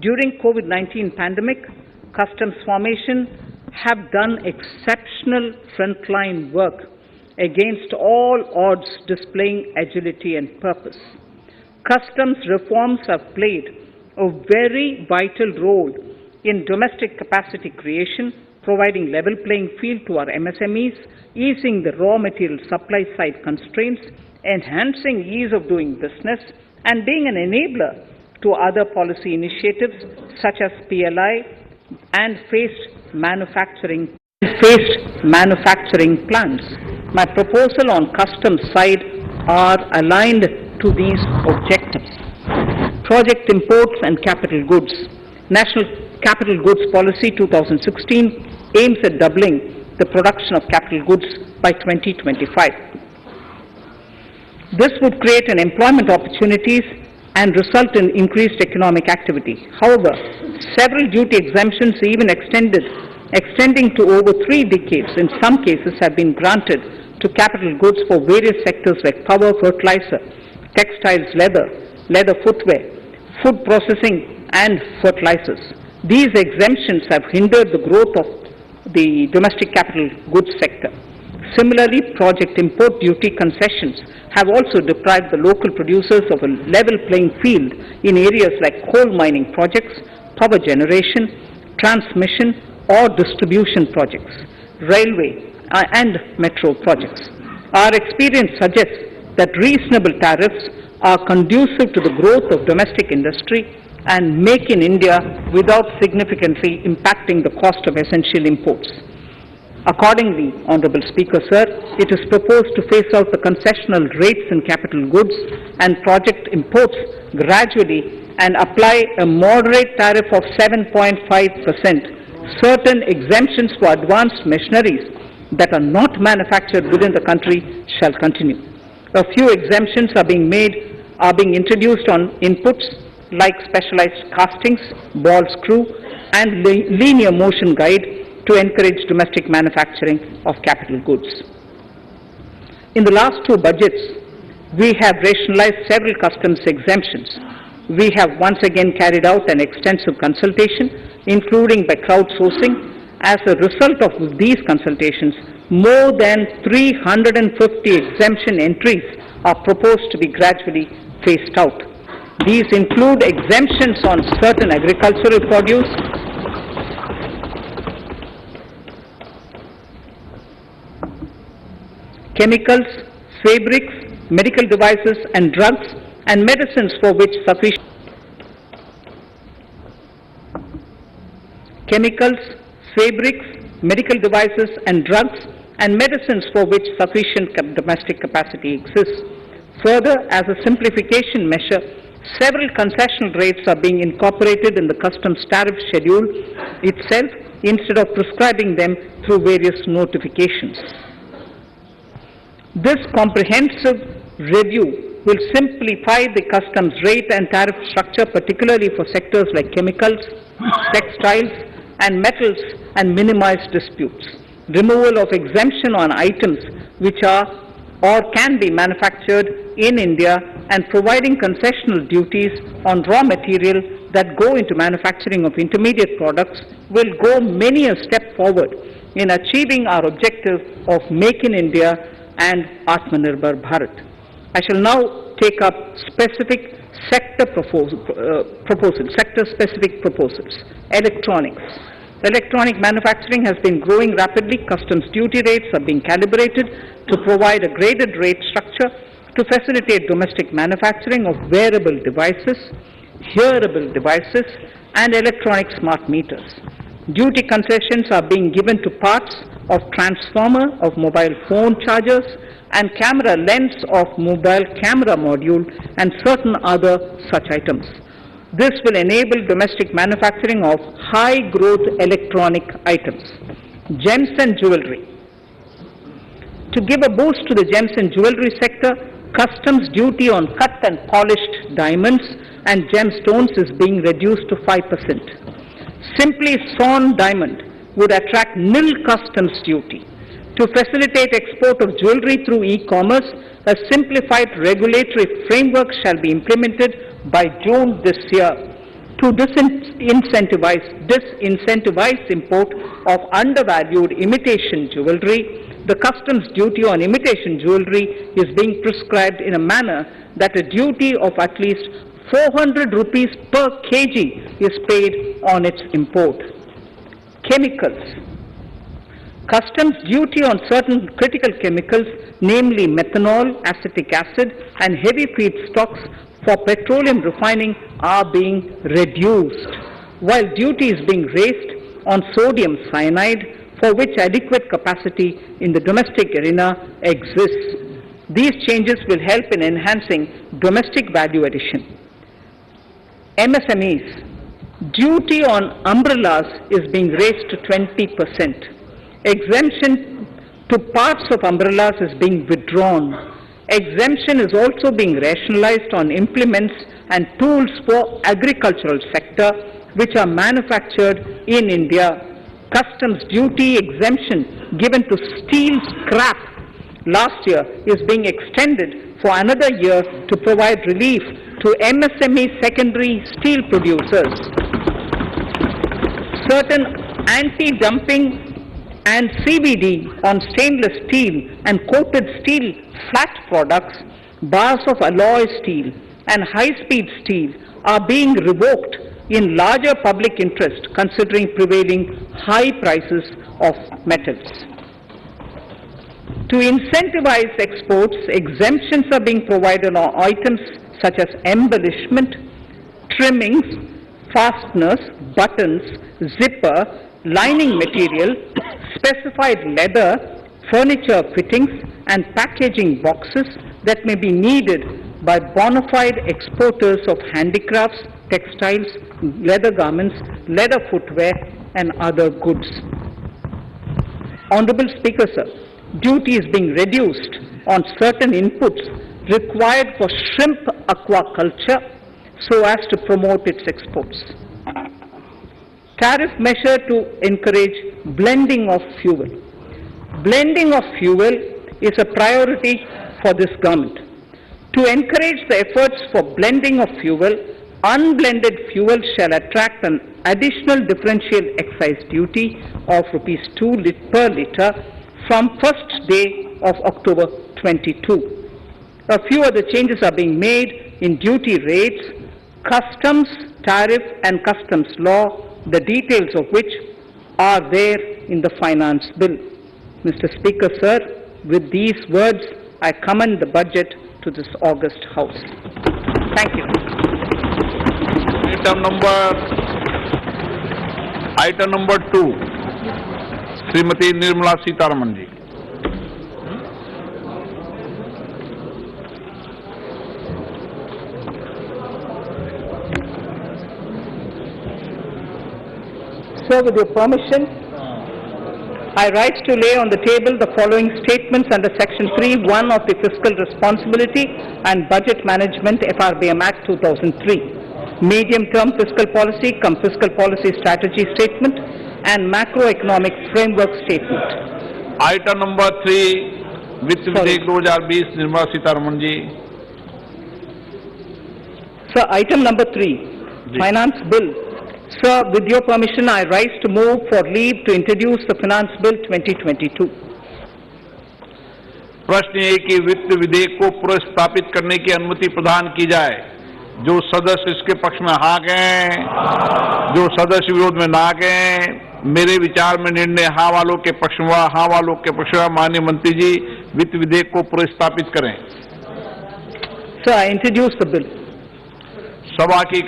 During COVID-19 pandemic, customs formation have done exceptional frontline work against all odds, displaying agility and purpose. Customs reforms have played a very vital role in domestic capacity creation, providing level playing field to our MSMEs, easing the raw material supply side constraints, enhancing ease of doing business, and being an enabler to other policy initiatives such as PLI and phased manufacturing plans. My proposal on customs side are aligned to these objectives. Project imports and capital goods. National Capital Goods Policy 2016 aims at doubling the production of capital goods by 2025. This would create an employment opportunities and result in increased economic activity. However, several duty exemptions, even extending to over 3 decades, in some cases have been granted to capital goods for various sectors like power, fertilizer, textiles, leather footwear, food processing, and fertilizers. These exemptions have hindered the growth of the domestic capital goods sector. Similarly, project import duty concessions have also deprived the local producers of a level playing field in areas like coal mining projects, power generation, transmission or distribution projects, railway and metro projects. Our experience suggests that reasonable tariffs are conducive to the growth of domestic industry and make in India without significantly impacting the cost of essential imports. Accordingly, Honourable Speaker, Sir, it is proposed to phase out the concessional rates in capital goods and project imports gradually and apply a moderate tariff of 7.5%. Certain exemptions for advanced machineries that are not manufactured within the country shall continue. A few exemptions are being introduced on inputs like specialized castings, ball screw, and linear motion guide to encourage domestic manufacturing of capital goods. In the last two budgets, we have rationalized several customs exemptions. We have once again carried out an extensive consultation, including by crowdsourcing. As a result of these consultations, more than 350 exemption entries are proposed to be gradually phased out. These include exemptions on certain agricultural produce, chemicals, fabrics, medical devices and drugs, and medicines for which sufficient domestic capacity exists. Further, as a simplification measure, several concessional rates are being incorporated in the customs tariff schedule itself instead of prescribing them through various notifications. This comprehensive review will simplify the customs rate and tariff structure, particularly for sectors like chemicals, textiles, and metals, and minimize disputes. Removal of exemption on items which are or can be manufactured in India and providing concessional duties on raw material that go into manufacturing of intermediate products will go many a step forward in achieving our objective of Make in India and Atmanirbhar Bharat. I shall now take up specific sector-specific proposals. Electronics. Electronic manufacturing has been growing rapidly. Customs duty rates are being calibrated to provide a graded rate structure to facilitate domestic manufacturing of wearable devices, hearable devices, and electronic smart meters. Duty concessions are being given to parts of transformer of mobile phone chargers and camera lens of mobile camera module and certain other such items. This will enable domestic manufacturing of high-growth electronic items. Gems and jewelry. To give a boost to the gems and jewelry sector, customs duty on cut and polished diamonds and gemstones is being reduced to 5%. Simply sawn diamond would attract nil customs duty. To facilitate export of jewelry through e-commerce, a simplified regulatory framework shall be implemented by June this year. To disincentivize import of undervalued imitation jewelry, the customs duty on imitation jewelry is being prescribed in a manner that a duty of at least 400 rupees per kg is paid on its import. Chemicals. Customs duty on certain critical chemicals, namely methanol, acetic acid, and heavy feedstocks for petroleum refining are being reduced, while duty is being raised on sodium cyanide, for which adequate capacity in the domestic arena exists. These changes will help in enhancing domestic value addition. MSMEs. Duty on umbrellas is being raised to 20%. Exemption to parts of umbrellas is being withdrawn. Exemption is also being rationalized on implements and tools for agricultural sector which are manufactured in India. Customs duty exemption given to steel scrap last year is being extended for another year to provide relief to MSME secondary steel producers. Certain anti-dumping and CVD on stainless steel and coated steel flat products, bars of alloy steel and high-speed steel are being revoked in larger public interest considering prevailing high prices of metals. To incentivize exports, exemptions are being provided on items such as embellishment, trimmings, fasteners, buttons, zipper, lining material, specified leather, furniture fittings and packaging boxes that may be needed by bona fide exporters of handicrafts, textiles, leather garments, leather footwear and other goods. Honorable Speaker, sir, duty is being reduced on certain inputs required for shrimp aquaculture so as to promote its exports. Tariff measure to encourage blending of fuel. Blending of fuel is a priority for this government. To encourage the efforts for blending of fuel, unblended fuel shall attract an additional differential excise duty of ₹2 per litre from first day of October 22. A few other changes are being made in duty rates, customs, tariff and customs law, the details of which are there in the finance bill. Mr. Speaker, sir, with these words, I commend the budget to this august House. Thank you. Item number 2, Srimati Nirmala Sitharaman ji. Sir, with your permission, I rise to lay on the table the following statements under Section 3(1) of the Fiscal Responsibility and Budget Management FRBM Act 2003. Medium-term fiscal policy cum fiscal policy strategy statement and macroeconomic framework statement. Item number 3, Vitt Videk 2020, Nirmala Sitharaman ji. Sir, item number 3, Finance Bill. Sir, with your permission, I rise to move for leave to introduce the Finance Bill 2022. प्रश्न ये कि वित्त विधेयक को पुनर्स्थापित करने की अनुमति प्रदान की जाए। जो सदस्य इसके पक्ष में हाँ गए, जो सदस्य विरोध में ना गए, मेरे विचार में निर्णय हाँ वालों के पक्ष में, हाँ वालों के पक्ष में। माननीय मंत्री जी, वित्त विधेयक को पुनर्स्थापित करें। Sir, I introduce the bill. सभा की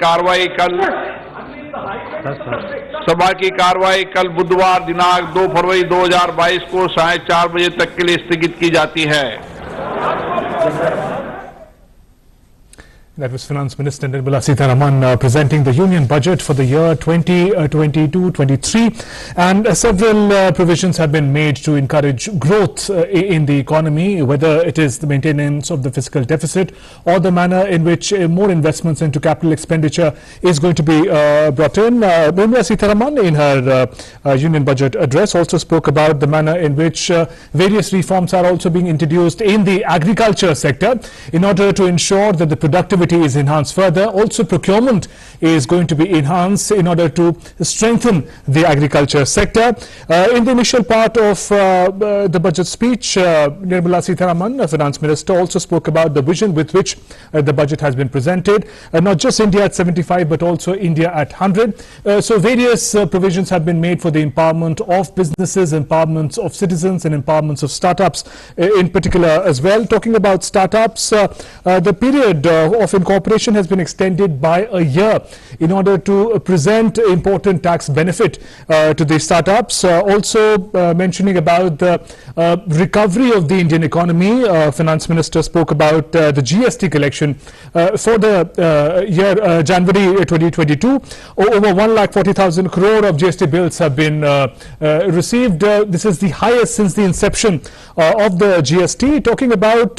कार्रवाई कल बुधवार दिनांक 2 फरवरी 2022 को 4:30 बजे तक के लिए स्थगित की जाती है। That was Finance Minister Nirmala Sitharaman presenting the Union Budget for the year 2022-23, and several provisions have been made to encourage growth in the economy, whether it is the maintenance of the fiscal deficit or the manner in which more investments into capital expenditure is going to be brought in. Nirmala Sitharaman in her Union Budget address also spoke about the manner in which various reforms are also being introduced in the agriculture sector in order to ensure that the productivity is enhanced further. Also, procurement is going to be enhanced in order to strengthen the agriculture sector. In the initial part of the budget speech, Nirmala Sitharaman, Finance Minister, also spoke about the vision with which the budget has been presented, not just India at 75 but also India at 100. So various provisions have been made for the empowerment of businesses, empowerment of citizens and empowerment of startups in particular as well. Talking about startups, the period of incorporation has been extended by a year in order to present important tax benefit to the startups. Also mentioning about the recovery of the Indian economy, Finance Minister spoke about the GST collection for the year January 2022. Over 1,40,000 crore of GST bills have been received. This is the highest since the inception of the GST. Talking about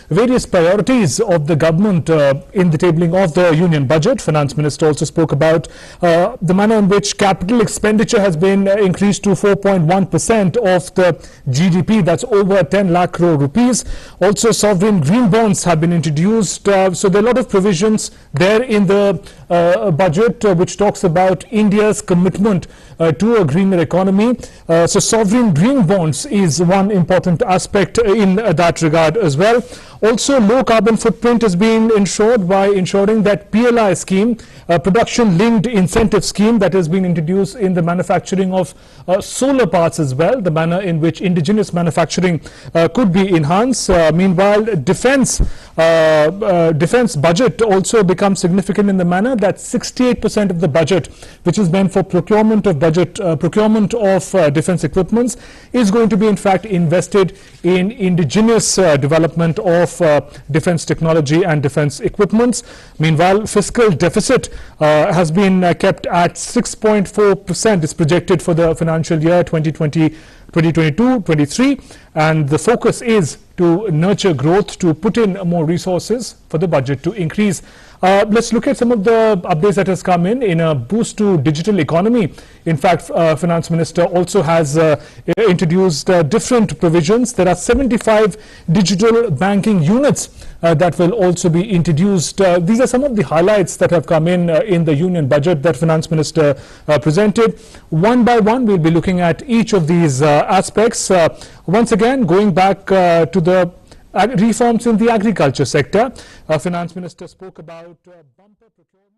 various priorities of the government in the tabling of the Union Budget, Finance Minister also spoke about the manner in which capital expenditure has been increased to 4.1% of the GDP. That's over 10 lakh crore rupees. Also, sovereign green bonds have been introduced. So there are a lot of provisions there in the budget which talks about India's commitment to a greener economy. So sovereign green bonds is one important aspect in that regard as well. Also, low carbon footprint has been ensured ensured by ensuring that PLI scheme, production-linked incentive scheme that has been introduced in the manufacturing of solar parts as well, the manner in which indigenous manufacturing could be enhanced. Meanwhile, defense budget also becomes significant in the manner that 68% of the budget, which is meant for procurement of defense equipments, is going to be in fact invested in indigenous development of defense technology and defense equipments. Meanwhile, fiscal deficit has been kept at 6.4%. is projected for the financial year 2022-23, and the focus is to nurture growth, to put in more resources for the budget to increase. Let's look at some of the updates that has come in a boost to digital economy. In fact, Finance Minister also has introduced different provisions. There are 75 digital banking units that will also be introduced. These are some of the highlights that have come in the union budget that Finance Minister presented. One by one, we'll be looking at each of these aspects. Once again, going back to the reforms in the agriculture sector, Finance Minister spoke about bumper procurement.